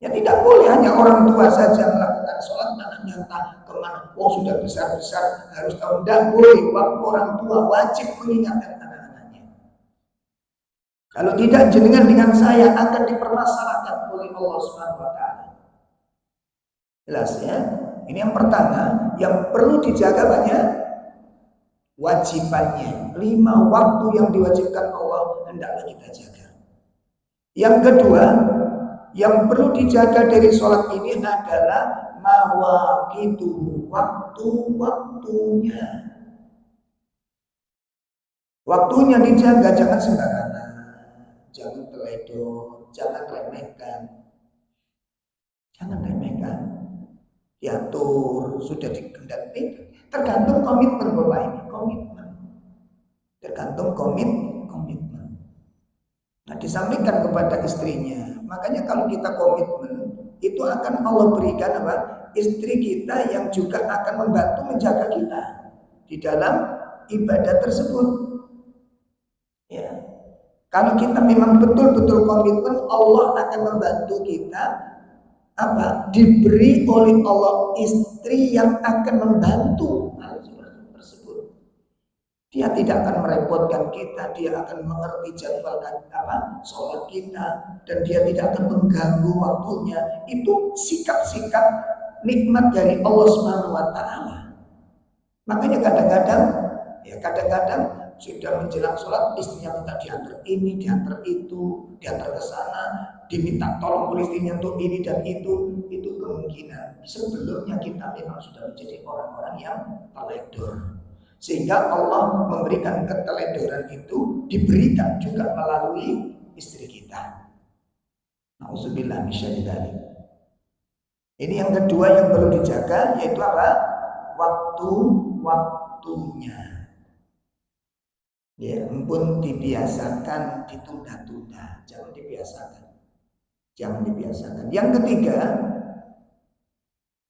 Ya tidak boleh hanya orang tua saja melakukan sholat, anaknya entah kemana. Oh sudah besar-besar harus tahu. Tidak boleh, orang tua wajib mengingatkan anak-anaknya. Kalau tidak, jenengan dengan saya akan dipermasalahkan oleh Allah Subhanahu wa taala. Jelas ya? Ini yang pertama, yang perlu dijaga banyak wajibannya. 5 waktu yang diwajibkan Allah hendaklah kita jaga. Yang kedua, yang perlu dijaga dari sholat ini adalah mawaqitu, waktu-waktunya. Waktunya dijaga, jangan sembarangan, jangan teledor, jangan remehkan. Jangan remehkan. Diatur, sudah dikendaki. Tergantung komitmen Bapak ini, komitmen. Tergantung komitmen. Nah, disampaikan kepada istrinya. Makanya kalau kita komitmen, itu akan Allah berikan apa? Istri kita yang juga akan membantu menjaga kita di dalam ibadah tersebut. Ya. Kalau kita memang betul-betul komitmen, Allah akan membantu kita apa? Diberi oleh Allah istri yang akan membantu hal tersebut. Dia tidak akan merepotkan kita, dia akan mengerti jadwal sholat kita, dan dia tidak akan mengganggu waktunya. Itu sikap-sikap nikmat dari Allah Subhanahu wa taala. Makanya kadang-kadang sudah menjelang sholat, istrinya minta diantar ini, diantar itu, diantar ke sana, diminta tolong oleh istrinya untuk ini dan itu kemungkinan sebelumnya kita memang sudah menjadi orang-orang yang teledor. Sehingga Allah memberikan keteledoran itu diberikan juga melalui istri kita. Nauzubillah min syarri dzalik. Ini yang kedua yang perlu dijaga, yaitu apa? Waktu-waktunya. Ya, ampun dibiasakan ditunda-tunda, jangan dibiasakan. Yang ketiga,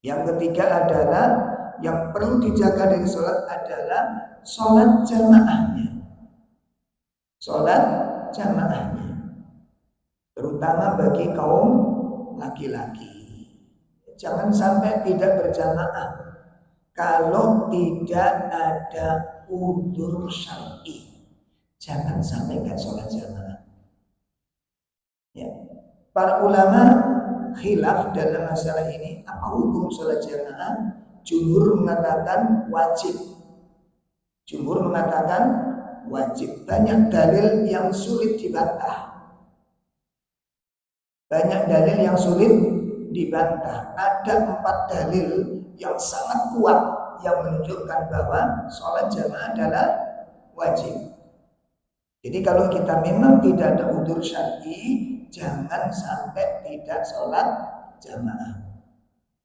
Yang ketiga adalah yang perlu dijaga dari sholat adalah sholat jamaahnya. Sholat jamaahnya, terutama bagi kaum laki-laki. Jangan sampai tidak berjamaah kalau tidak ada udzur syar'i. Jangan sampai nggak sholat jamaah. Ya. Para ulama khilaf dalam masalah ini, apa hukum sholat jamaah? Jumhur mengatakan wajib. Jumhur mengatakan wajib. Banyak dalil yang sulit dibantah. Banyak dalil yang sulit dibantah. Ada 4 dalil yang sangat kuat yang menunjukkan bahwa sholat jamaah adalah wajib. Jadi kalau kita memang tidak ada udzur syar'i, jangan sampai tidak sholat jamaah.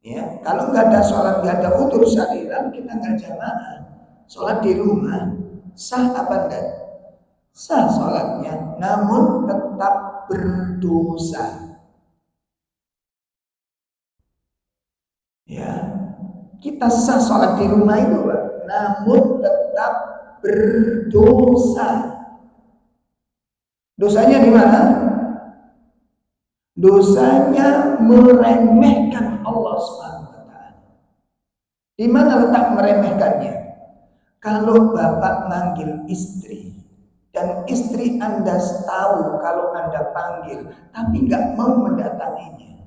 Ya, kalau nggak ada sholat, nggak ada udzur syar'i, kita nggak jamaah. Sholat di rumah sah apa enggak? Sah sholatnya, namun tetap berdosa. Ya, kita sah sholat di rumah itu, Pak, namun tetap berdosa. Dosanya di mana? Dosanya meremehkan Allah Subhanahu wa taala. Di mana letak meremehkannya? Kalau bapak manggil istri dan istri Anda tahu kalau Anda panggil tapi nggak mau mendatanginya,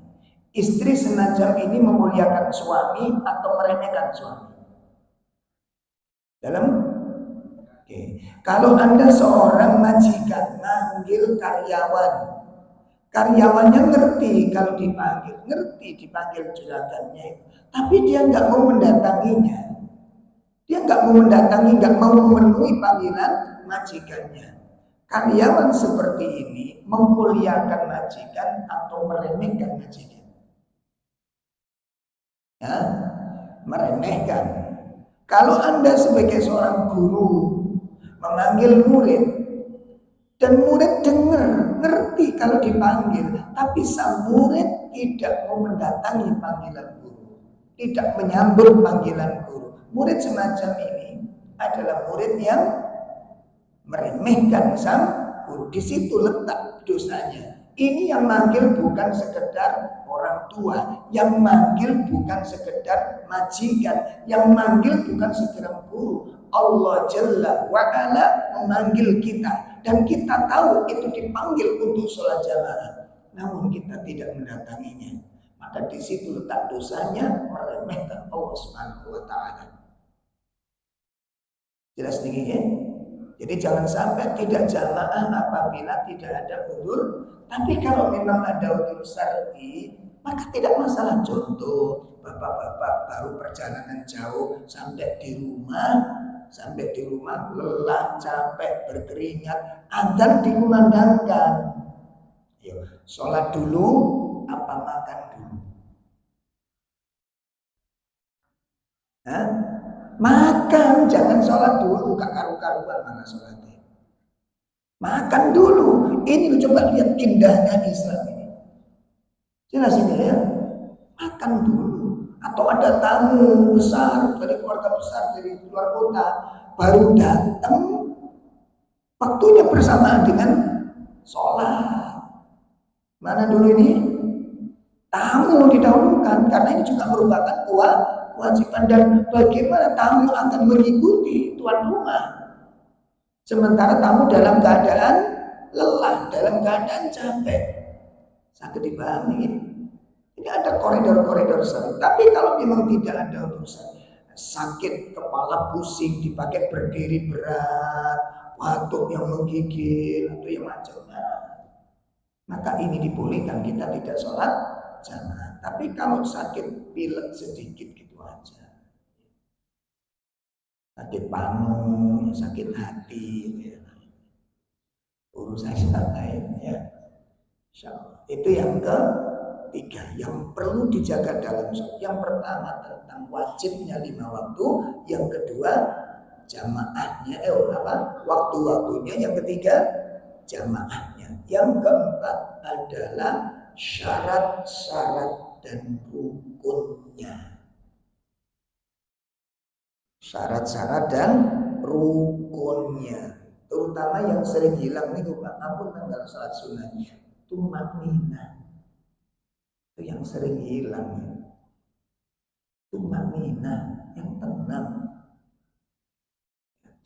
istri semacam ini memuliakan suami atau meremehkan suami? Dalam kalau Anda seorang majikan manggil karyawannya ngerti kalau dipanggil, ngerti dipanggil juragannya, tapi dia nggak mau mendatanginya, dia nggak mau mendatangi, nggak mau memenuhi panggilan majikannya. Karyawan seperti ini memuliakan majikan atau meremehkan majikan? Ya, meremehkan. Kalau Anda sebagai seorang guru memanggil murid dan murid dengar, ngerti kalau dipanggil, tapi sang murid tidak mau mendatangi panggilan guru, tidak menyambut panggilan guru. Murid semacam ini adalah murid yang meremehkan sang guru. Di situ letak dosanya. Ini yang manggil bukan sekedar orang tua, yang manggil bukan sekedar majikan, yang manggil bukan sekedar guru. Allah Jalla wa'ala memanggil kita, dan kita tahu itu dipanggil untuk sholat jamaah, namun kita tidak mendatanginya. Maka di situ letak dosanya, meremehkan Allah Subhanahu wa taala. Jelas nih ya? Jadi jangan sampai tidak jamaah apabila tidak ada udzur. Tapi kalau memang ada udzur syar'i, maka tidak masalah. Contoh, bapak-bapak baru perjalanan jauh sampai di rumah lelah, capek, berkeringat, adzan dikumandangkan. Yuk, sholat dulu apa makan dulu? Hah? Makan, jangan sholat dulu, gak karu-karuan mana sholatnya. Makan dulu. Ini coba lihat indahnya Islam ini. Jelas ini ya. Makan dulu. Atau ada tamu besar dari keluarga besar dari luar kota baru datang, waktunya bersamaan dengan sholat. Mana dulu ini? Tamu didahulukan karena ini juga merupakan kewajiban. Dan bagaimana tamu akan mengikuti tuan rumah sementara tamu dalam keadaan lelah, dalam keadaan capek? Sakit dipahami. Ini ada koridor-koridor syar'i. Tapi kalau memang tidak ada urusan sakit kepala pusing dipakai berdiri berat, batuk yang menggigil atau yang macamnya, maka ini dibolehkan, kita tidak sholat jamaah. Tapi kalau sakit pilek sedikit gitu aja, sakit panu, sakit hati, ya, urusan lain ya. Itu yang ketiga yang perlu dijaga dalam sholat. Yang pertama tentang wajibnya 5 waktu, yang kedua jamaahnya, waktu-waktunya, yang ketiga jamaahnya, yang keempat adalah syarat-syarat dan rukunnya. syarat-syarat dan rukunnya. Terutama yang sering hilang nih Pak, ampun tanggal salat sunahnya. Tumaknina. Itu yang sering hilang. Tumaknina, yang tenang.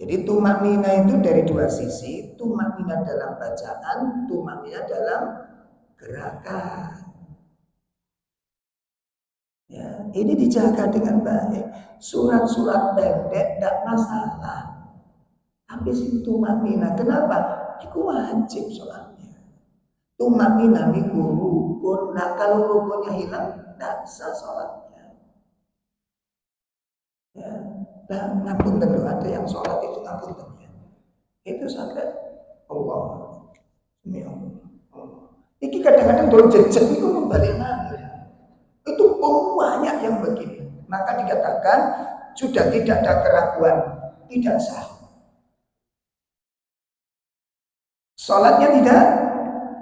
Jadi tumaknina itu dari dua sisi, tumaknina dalam bacaan, tumaknina dalam gerakan. Ya, ini dijaga dengan baik. Surat-surat pendek tidak masalah. Tapi si tumaknina, kenapa? Itu wajib soalnya. Tumaknina itu rukun. Nah kalau rukunnya hilang, tidak sah sholatnya. Ya, dan ngapunten loh, ada yang sholat itu ngapuntennya. Itu sampai Allah. Demi Allah. Ini kadang-kadang dulu jejak itu membalik nangis. Itu banyak yang begini. Maka dikatakan sudah tidak ada keraguan, tidak sah. Sholatnya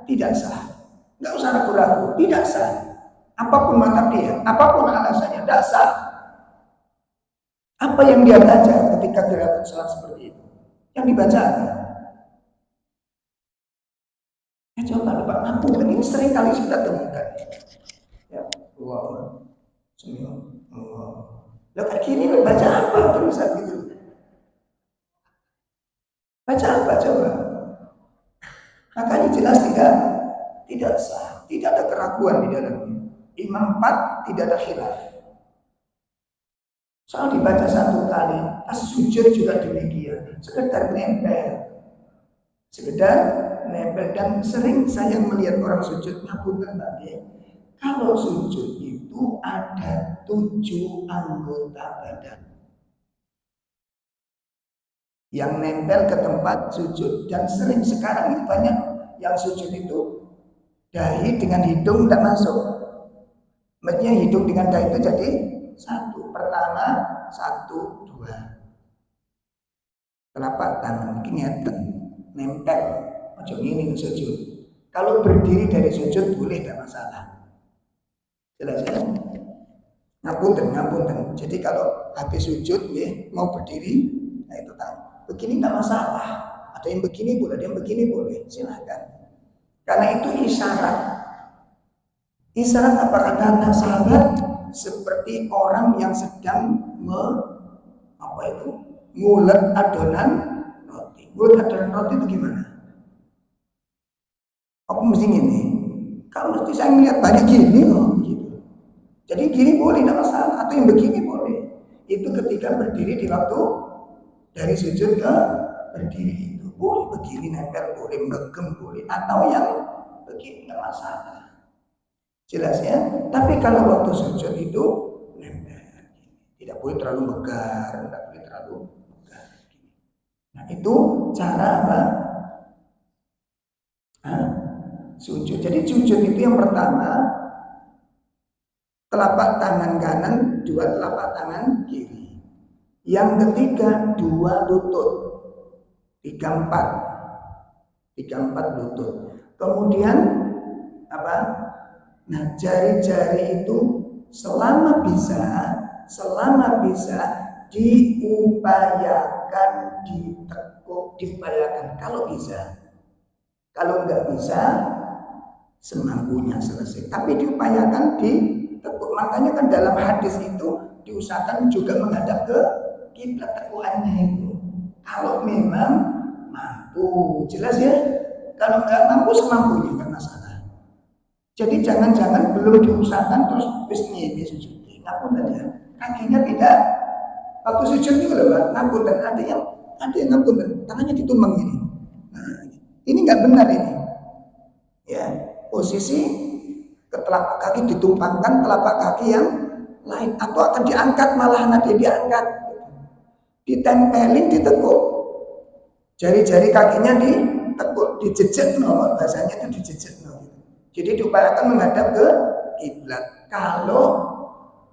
tidak sah. Nggak usah ragu-ragu, tidak sah. Apapun mantap dia, apapun alasannya, tidak sah. Apa yang dia baca ketika gerakan sholat seperti itu? Yang dibaca apa? Ya coba Pak, ngapunten ini sering kali kita temukan. Ya, Allah. Allah. Loh kayak gini baca apa tulisan gitu? Baca apa coba? Makanya jelas tidak sah, tidak ada keraguan di dalamnya. Imam 4 tidak ada khilaf. Soal dibaca satu kali, pas sujud juga demikian, sekedar nempel dan sering saya melihat orang sujud ngapunten tadi. Kalau sujud itu ada 7 anggota badan yang nempel ke tempat sujud, dan sering sekarang ini banyak yang sujud itu dahi dengan hidung tidak masuk. Maksudnya hidung dengan dahi itu jadi satu. Pertama, 1, 2. Telapak tangan ngeten nempel. Ojo ini sujud. Kalau berdiri dari sujud boleh, tidak masalah. Jelas ya? Ngapunten. Jadi kalau habis sujud mau berdiri, nah itu tahu. Begini tidak masalah. Ada yang begini boleh, ada yang begini boleh. Silakan. Karena itu isyarat. Isyarat apa kata anak sahabat? Seperti orang yang sedang ngulet adonan roti. Ngulet adonan roti itu gimana? Aku mesti gini. Kalau mesti saya melihat banyak gini loh. Jadi gini boleh, tidak masalah. Atau yang begini boleh. Itu ketika berdiri di waktu dari sujud ke berdiri itu boleh, begini nempel boleh, megem boleh, atau yang begini tidak masalah. Jelas ya. Tapi kalau waktu sujud itu nempel, tidak boleh terlalu megar, tidak boleh terlalu megar. Nah itu cara apa? Sujud. Jadi sujud itu yang pertama telapak tangan kanan, 2 telapak tangan kiri. Yang ketiga 2 lutut. 3, 4 lutut. Kemudian apa? Nah, jari-jari itu selama bisa diupayakan ditekuk, diupayakan kalau bisa. Kalau enggak bisa semampunya selesai. Tapi diupayakan ditekuk. Makanya kan dalam hadis itu diusahakan juga menghadap ke kiblat tekuannya itu. Kalau memang mampu, jelas ya. Kalau enggak mampu semampunya enggak masalah. Jadi jangan-jangan belum diusahakan terus bisnis sujud. Ngapunten ya. Kakinya tidak waktu sujud itu loh, ngapunten. Ada yang ngapunten, tangannya ditumbang ini. Nah, ini enggak benar ini. Ya, posisi telapak kaki ditumpangkan telapak kaki yang lain, atau akan diangkat, malah nanti diangkat, ditempelin, ditekuk, jari-jari kakinya ditekuk, dijejek nomor bahasanya itu dijejek nomor. Jadi diupayakan menghadap ke kiblat kalau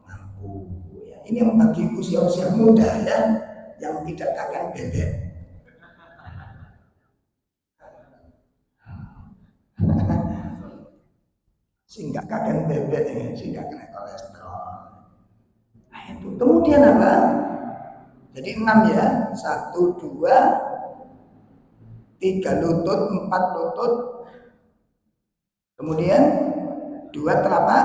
mampu. Ya, ini yang bagi usia-usia muda ya, yang tidak akan bebek. Sehingga kakek bebek ya, sehingga kena kolesterol. Nah itu. Kemudian apa? Jadi 6 ya. 1, 2, 3 lutut, 4 lutut. Kemudian 2 telapak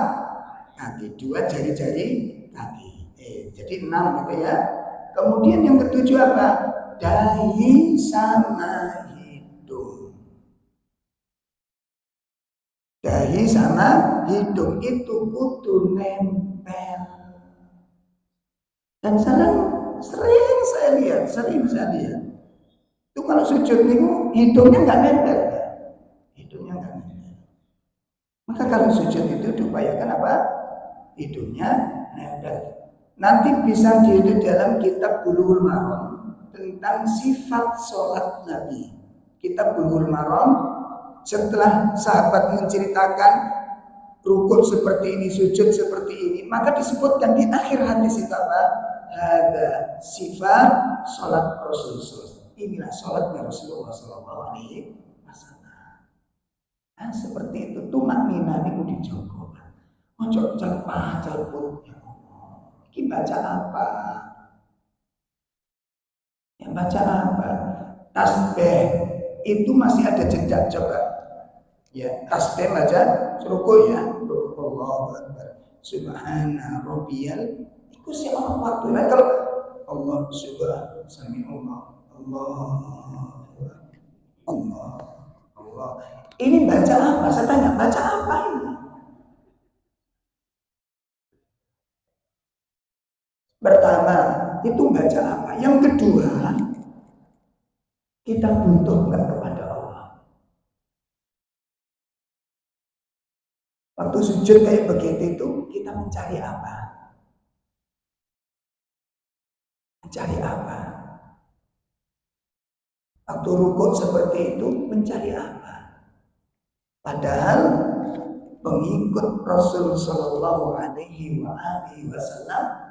kaki, 2 jari-jari kaki. Jadi 6 gitu ya. Kemudian yang ketujuh apa? Dahi sama hidung. Dahi sama hidung itu kudu nempel. Dan sering saya lihat, itu kalau sujud niku hidungnya nggak nempel, hidungnya nggak nempel. Maka kalau sujud itu diupayakan apa? Hidungnya nempel. Nanti bisa dilihat dalam kitab Bulughul Maram tentang sifat sholat Nabi. Kitab Bulughul Maram, setelah sahabat menceritakan rukuk seperti ini, sujud seperti ini, maka disebutkan di akhir hadis itu apa? Ada sifat sholat Rasulullah. Inilah sholatnya Rasulullah Sallallahu Alaihi Wasallam. Nah, seperti itu tuh maknina ini udah dijogo. Ojo cepah ceput. Ini baca apa? Yang baca apa? Tasbih itu masih ada jejak coba. Ya, tasbih baca ruku ya. Ruku Allahu Akbar. Subhana rabbiyal. Itu sih orang waktu. Nah, kalau Allah subhanahu sami Allah. Allah. Ini baca apa? Saya tanya, baca apa ini? Pertama, itu baca apa? Yang kedua, kita butuh nggak kepada Allah? Waktu sujud kayak begitu itu, kita mencari apa? Mencari apa? Waktu rukuk seperti itu, mencari apa? Padahal pengikut Rasul Sallallahu Alaihi Wasallam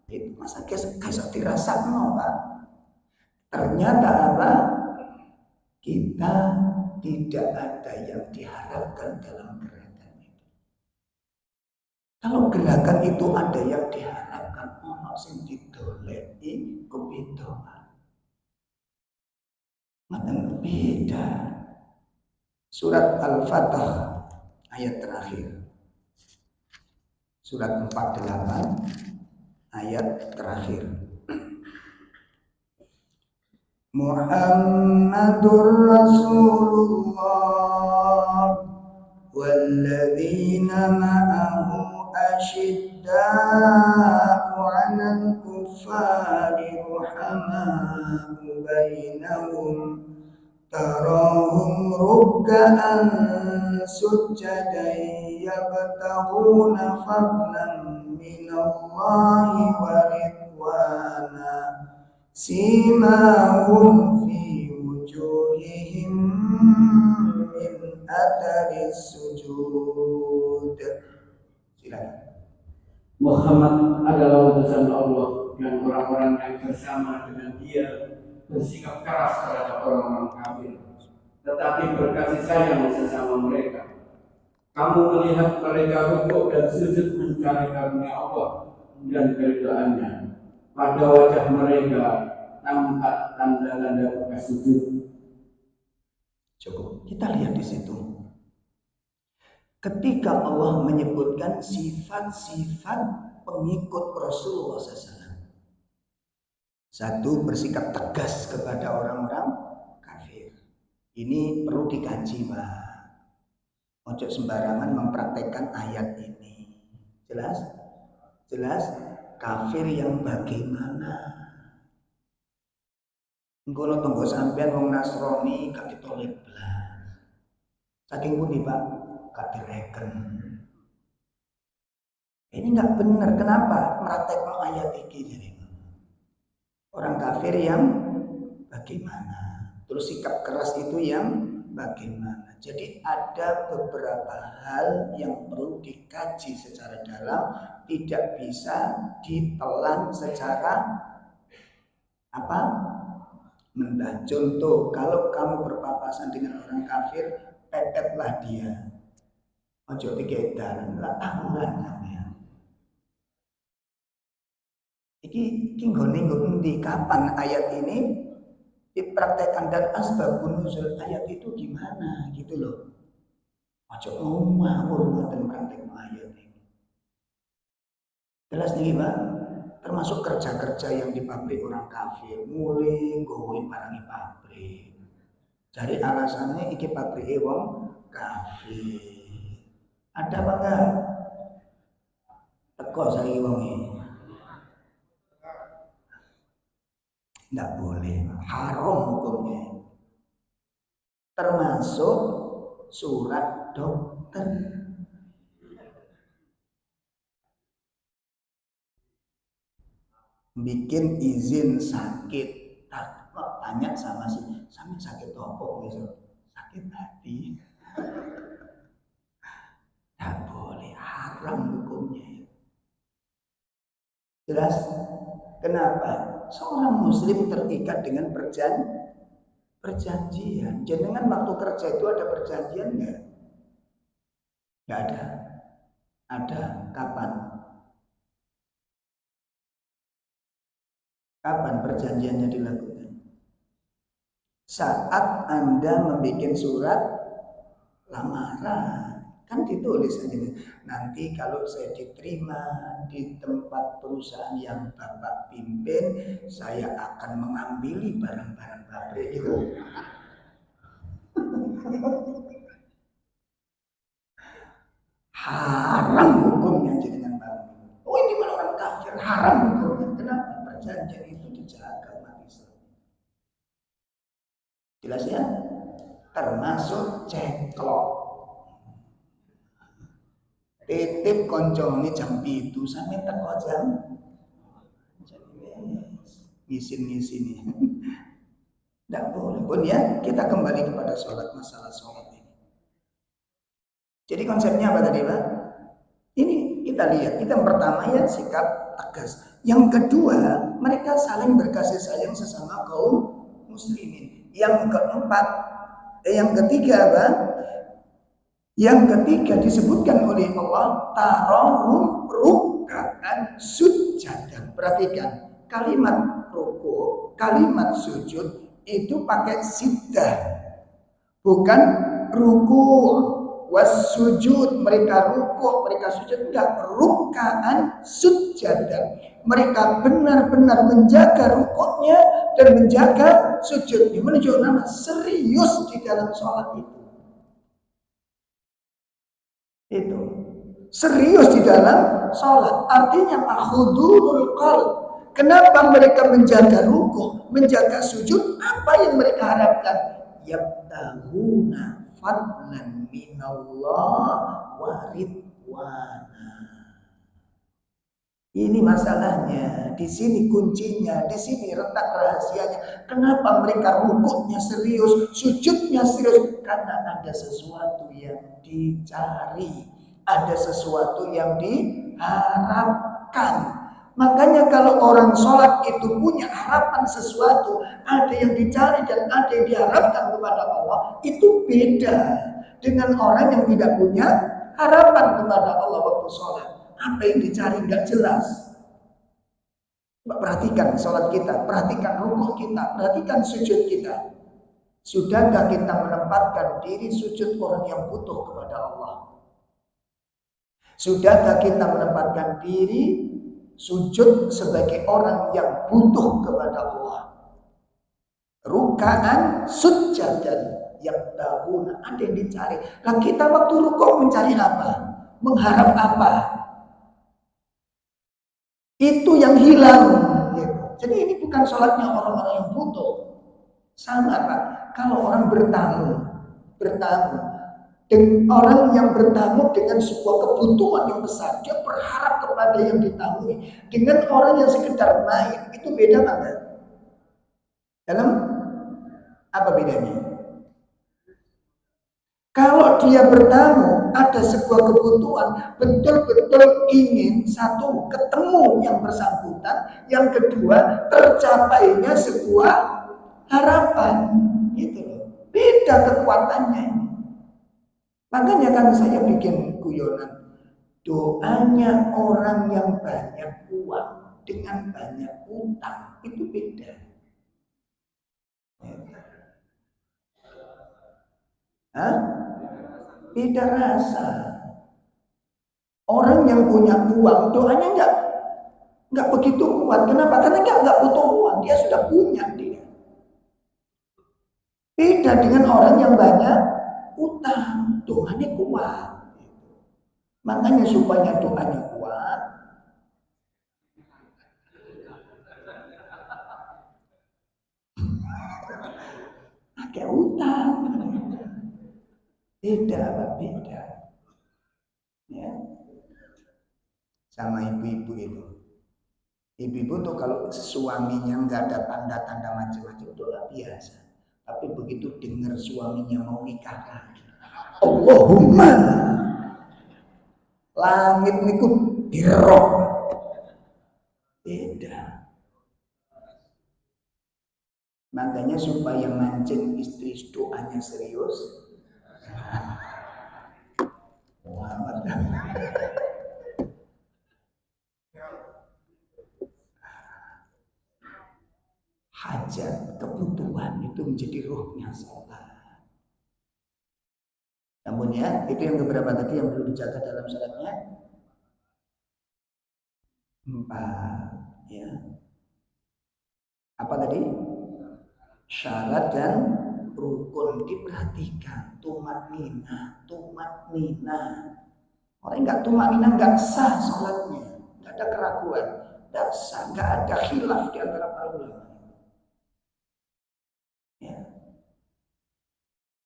itu masa kasih dirasakan Pak. Ternyata apa? Kita tidak ada yang diharapkan dalam gerakan itu. Kalau gerakan itu ada yang diharapkan, ono sing didoleki kebidoan. Maka beda. Surat Al-Fatah ayat terakhir. Surat 48 ayat terakhir. Muhammadur Rasulullah walladzina ma'ahu asyidda'u 'alal kuffari ruhama'u bainahum tarahum ruk'an sujjadan yabtaghuna fadlan minallahi wa ridwana simahum fi wujuhihim min athari sujud. Silakan. Muhammad adalah utusan Allah dan orang-orang yang bersama dengan dia bersikap keras terhadap orang-orang kafir, tetapi berkasih sayang sesama mereka. Kamu melihat mereka rukuk dan sujud mencari karunia Allah dan keridhaannya. Pada wajah mereka tampak tanda-tanda bekas sujud. Cukup. Kita lihat di situ. Ketika Allah menyebutkan sifat-sifat pengikut Rasulullah SAW. Satu, bersikap tegas kepada orang-orang kafir. Ini perlu dikaji, Pak. Ojo sembarangan mempraktekkan ayat ini. Jelas? Jelas? Kafir yang bagaimana? Engkono tunggu sampean wong Nasrani gak ditolak belas. Saking pundi, Pak? Gak direken. Ini nggak benar. Kenapa? Praktekno ayat ini jadi. Orang kafir yang bagaimana? Terus sikap keras itu yang bagaimana? Jadi ada beberapa hal yang perlu dikaji secara dalam, tidak bisa ditelan secara apa? Mendah. Contoh, kalau kamu berpapasan dengan orang kafir, pepetlah dia. Ojo dikedan, lah tahunan namanya. Iki nggone di kapan ayat ini dipraktekkan dan asbabun nuzul ayat itu gimana gitu loh. Ojo ngawur ngoten praktek ayat ini. Jelas nih Pak, termasuk kerja-kerja yang di pabrik orang kafir, mulai nggawe barang pabrik. Jadi alasannya iki pabrik wong kafir. Ada apa enggak? Teko saya wong ini. Enggak boleh, haram hukumnya. Termasuk surat dokter. Bikin izin sakit. Tanya sama si, sama sakit apa misal? Sakit hati. Tidak boleh, haram hukumnya. Jelas? Kenapa? Seorang muslim terikat dengan perjanjian. Jangan waktu kerja itu ada perjanjian enggak? Enggak ada. Ada. Kapan? Kapan perjanjiannya dilakukan? Saat Anda membuat surat lamaran. Kan ditulis aja, nanti kalau saya diterima di tempat perusahaan yang Bapak pimpin, saya akan mengambil barang-barang pabrik itu. Haram hukumnya dengan Bapak. Oh ini malah orang kafir, haram hukumnya. Kenapa? Perjanjian itu dijaga umat Islam. Jelas ya? Termasuk ceklok. Titip koncone jam itu sampai teko jam ngisin-ngisin. Tidak boleh pun ya. Kita kembali kepada sholat, masalah sholat ini. Jadi konsepnya apa tadi Pak? Ini kita lihat. Yang pertama ya sikap tegas. Yang kedua mereka saling berkasih sayang sesama kaum muslimin. Yang keempat, yang ketiga apa? Yang ketiga disebutkan oleh Allah tarahum ruk'an sujadan. Perhatikan kalimat ruku, kalimat sujud itu pakai siddah, bukan ruku was sujud. Mereka ruku, mereka sujud, enggak, ruk'an sujadan. Mereka benar-benar menjaga rukuknya dan menjaga sujudnya, menunjukkan nama serius di dalam sholat itu. Itu serius di dalam sholat. Artinya hudurul qalb. Kenapa mereka menjaga ruku, menjaga sujud? Apa yang mereka harapkan? Yabtahuna fadlan minallah wa ridwana. Ini masalahnya, di sini kuncinya, di sini letak rahasianya. Kenapa mereka rukuknya serius, sujudnya serius? Karena ada sesuatu yang dicari, ada sesuatu yang diharapkan. Makanya kalau orang sholat itu punya harapan sesuatu, ada yang dicari dan ada yang diharapkan kepada Allah, itu beda dengan orang yang tidak punya harapan kepada Allah waktu sholat. Apa yang dicari nggak jelas. Perhatikan sholat kita, perhatikan rukuk kita, perhatikan sujud kita. Sudahkah kita menempatkan diri sujud orang yang butuh kepada Allah? Sudahkah kita menempatkan diri sujud sebagai orang yang butuh kepada Allah? Ruka'an sujadan yang dahulu ada yang dicari. Nah kita waktu rukuk mencari apa? Mengharap apa? Itu yang hilang. Jadi ini bukan sholatnya orang-orang yang butuh. Sama Pak, kalau orang bertamu dengan orang yang bertamu dengan sebuah kebutuhan yang besar, dia berharap kepada yang ditamui. Dengan orang yang sekedar main, itu beda banget. Dalam apa bedanya? Kalau dia bertamu, ada sebuah kebutuhan, betul-betul ingin satu, ketemu yang bersangkutan, yang kedua, tercapainya sebuah harapan, gitu loh. Beda kekuatannya ini. Makanya kan saya bikin guyonan, doanya orang yang banyak uang dengan banyak utang itu beda. Hah? Beda rasa. Orang yang punya uang doanya nggak begitu kuat. Kenapa? Karena nggak butuh uang, dia sudah punya dia. Beda dengan orang yang banyak utang, doanya kuat. Makanya supaya doanya kuat, pakai utang. Beda, Pak, beda. Ya. Sama ibu-ibu itu. Ibu-ibu tuh kalau suaminya nggak ada tanda-tanda macam-macam itu nggak biasa. Tapi begitu dengar suaminya mau nikah lagi, Allahumma, langit niku dirok. Beda. Makanya supaya mancing istri doanya serius. Hajat, kebutuhan itu menjadi ruhnya sholat. Namun ya, itu yang beberapa tadi yang perlu dijaga dalam sholatnya. 4, ya. Apa tadi? Syarat dan rukun diperhatikan. Tumak nina. Orang nggak tumak nina nggak sah sholatnya, nggak ada keraguan, nggak sah, nggak ada khilaf di antara para ulama. Ya.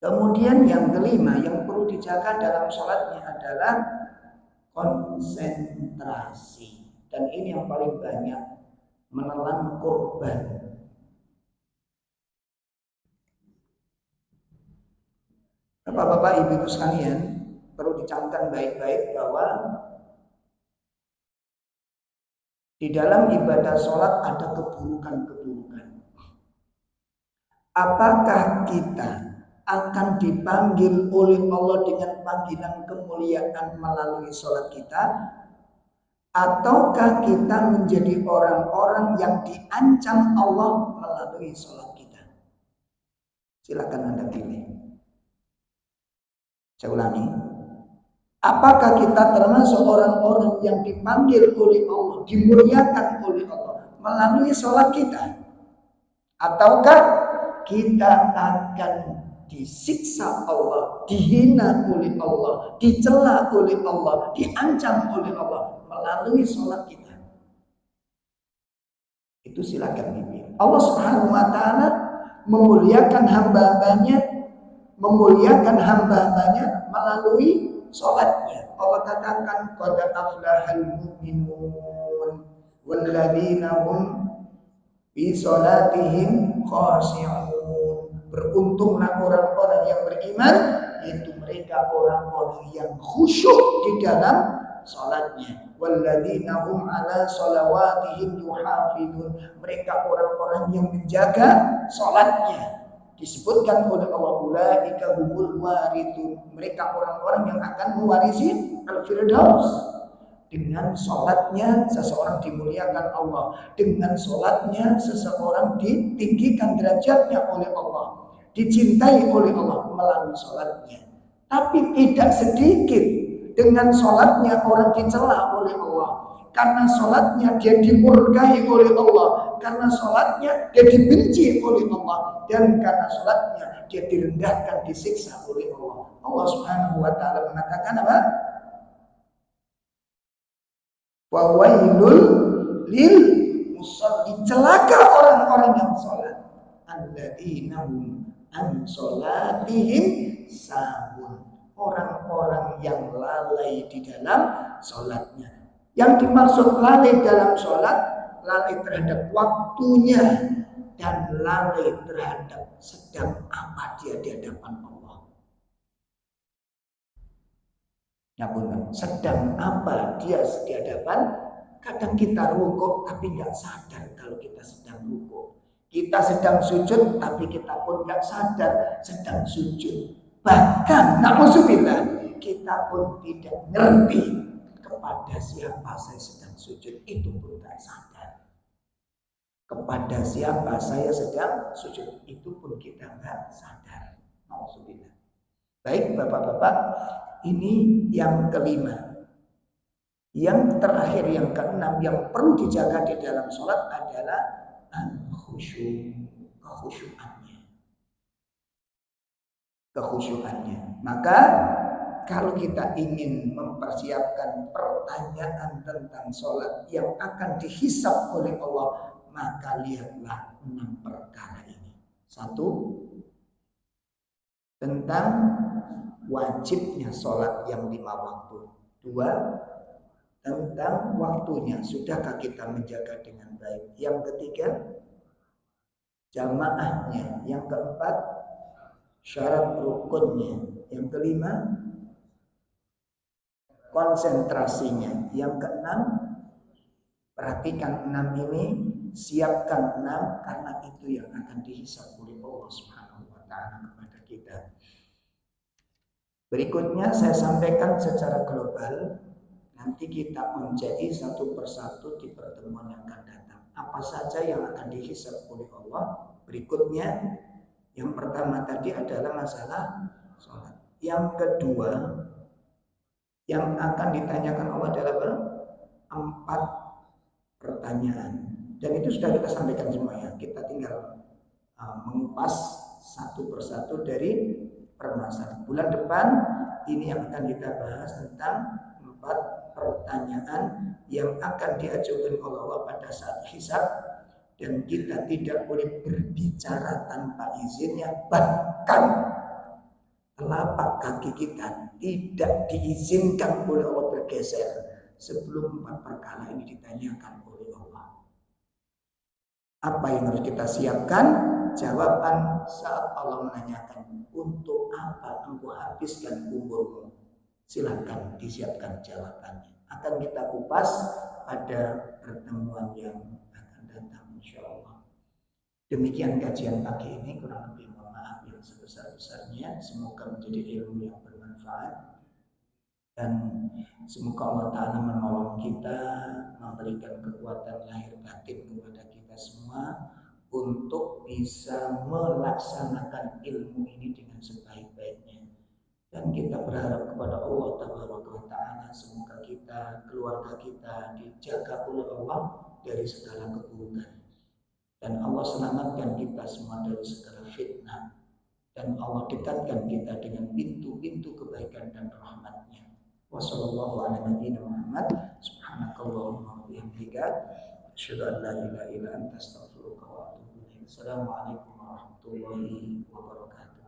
Kemudian yang kelima yang perlu dijaga dalam sholatnya adalah konsentrasi, dan ini yang paling banyak menelan korban. Bapak-bapak, ibu-ibu sekalian, perlu dicatatkan baik-baik bahwa di dalam ibadah sholat ada keburukan-keburukan. Apakah kita akan dipanggil oleh Allah dengan panggilan kemuliaan melalui sholat kita, ataukah kita menjadi orang-orang yang diancam Allah melalui sholat kita? Silakan Anda pilih. Saya ulangi, apakah kita termasuk orang-orang yang dipanggil oleh Allah, dimuliakan oleh Allah melalui sholat kita, ataukah kita akan disiksa Allah, dihina oleh Allah, dicela oleh Allah, diancam oleh Allah melalui sholat kita? Itu silakan dipilih. Allah Subhanahu wa ta'ala memuliakan hamba-hambanya melalui sholatnya. Allah katakan, qad aflahal mu'minun walladzina hum bi sholatihim khashi'un. Beruntunglah orang-orang yang beriman, yaitu mereka orang-orang yang khusyuk di dalam salatnya. Walladzina hum ala shalawatihim yuhafidun. Mereka orang-orang yang menjaga salatnya. Disebutkan oleh Allah, ulaika humul warithun. Mereka orang-orang yang akan mewarisi al-firdaus. Dengan sholatnya seseorang dimuliakan Allah. Dengan sholatnya seseorang ditinggikan derajatnya oleh Allah, dicintai oleh Allah melalui sholatnya. Tapi tidak sedikit dengan sholatnya orang dicela oleh Allah. Karena sholatnya dia dimurkai oleh Allah. Karena sholatnya dia dibenci oleh Allah. Dan karena sholatnya dia direndahkan, disiksa oleh Allah. Allah Subhanahu wa ta'ala mengatakan apa? Wa wailul lil musallin. Celaka orang-orang yang sholat. Alladzina hum an sholatihim sahun. Orang-orang yang lalai di dalam sholatnya. Yang dimaksud lalai dalam sholat, lalai terhadap waktunya dan lalai terhadap sedang apa dia di hadapan Allah. Ya benar, sedang apa dia di hadapan. Kadang kita rukuk tapi nggak sadar kalau kita sedang rukuk. Kita sedang sujud tapi kita pun nggak sadar sedang sujud. Bahkan na'udzubillah, kita pun tidak ngerti kepada siapa saya sedang sujud, itu pun nggak sadar. kepada siapa saya sedang sujud, itu pun kita nggak sadar. Alhamdulillah. Baik Bapak-bapak, ini yang kelima. Yang terakhir, yang keenam, yang perlu dijaga di dalam sholat adalah kekhusyukannya. Maka kalau kita ingin mempersiapkan pertanyaan tentang sholat yang akan dihisab oleh Allah, maka lihatlah 6 perkara ini. 1, tentang wajibnya sholat yang 5 waktu. 2, tentang waktunya, sudahkah kita menjaga dengan baik. Yang ketiga, jamaahnya. Yang keempat, syarat rukunnya. Yang kelima, konsentrasinya. Yang keenam, perhatikan 6 ini, siapkan 6 karena itu yang akan dihisab oleh Allah Subhanahu wa taala kepada kita. Berikutnya saya sampaikan secara global, nanti kita menjadi satu persatu di pertemuan yang akan datang. Apa saja yang akan dihisab oleh Allah. Berikutnya, yang pertama tadi adalah masalah sholat. Yang kedua, yang akan ditanyakan Allah adalah 4 pertanyaan. Dan itu sudah kita sampaikan semuanya. Kita tinggal mengupas satu persatu dari permasalahan. Bulan depan ini yang akan kita bahas tentang 4 pertanyaan yang akan diajukan oleh Allah pada saat hisab. Dan kita tidak boleh berbicara tanpa izinnya. Bahkan telapak kaki kita tidak diizinkan oleh Allah bergeser sebelum 4 perkara ini ditanyakan oleh Allah. Apa yang harus kita siapkan? Jawaban saat Allah menanyakan, untuk apa engkau habiskan umurmu? Silakan disiapkan jawabannya. Akan kita kupas pada pertemuan yang akan datang insyaallah. Demikian kajian pagi ini, kurang lebih mohon maaf yang sebesar-besarnya. Semoga menjadi ilmu yang bermanfaat dan semoga Allah Ta'ala menolong kita, memberikan kekuatan lahir batin kepada kita semua untuk bisa melaksanakan ilmu ini dengan sebaik-baiknya. Dan kita berharap kepada Allah Ta'ala, semoga kita, keluarga kita dijaga oleh Allah dari segala keburukan. Dan Allah selamatkan kita semua dari segala fitnah. Dan Allah dekatkan kita dengan pintu-pintu kebaikan dan rahmat-Nya. Wassalamualaikum warahmatullahi wabarakatuh. Subhanakallahumma wa bihamdika, asyhadu an la ilaha illa anta, astaghfiruka wa atubu ilaik. Assalamualaikum warahmatullahi wabarakatuh.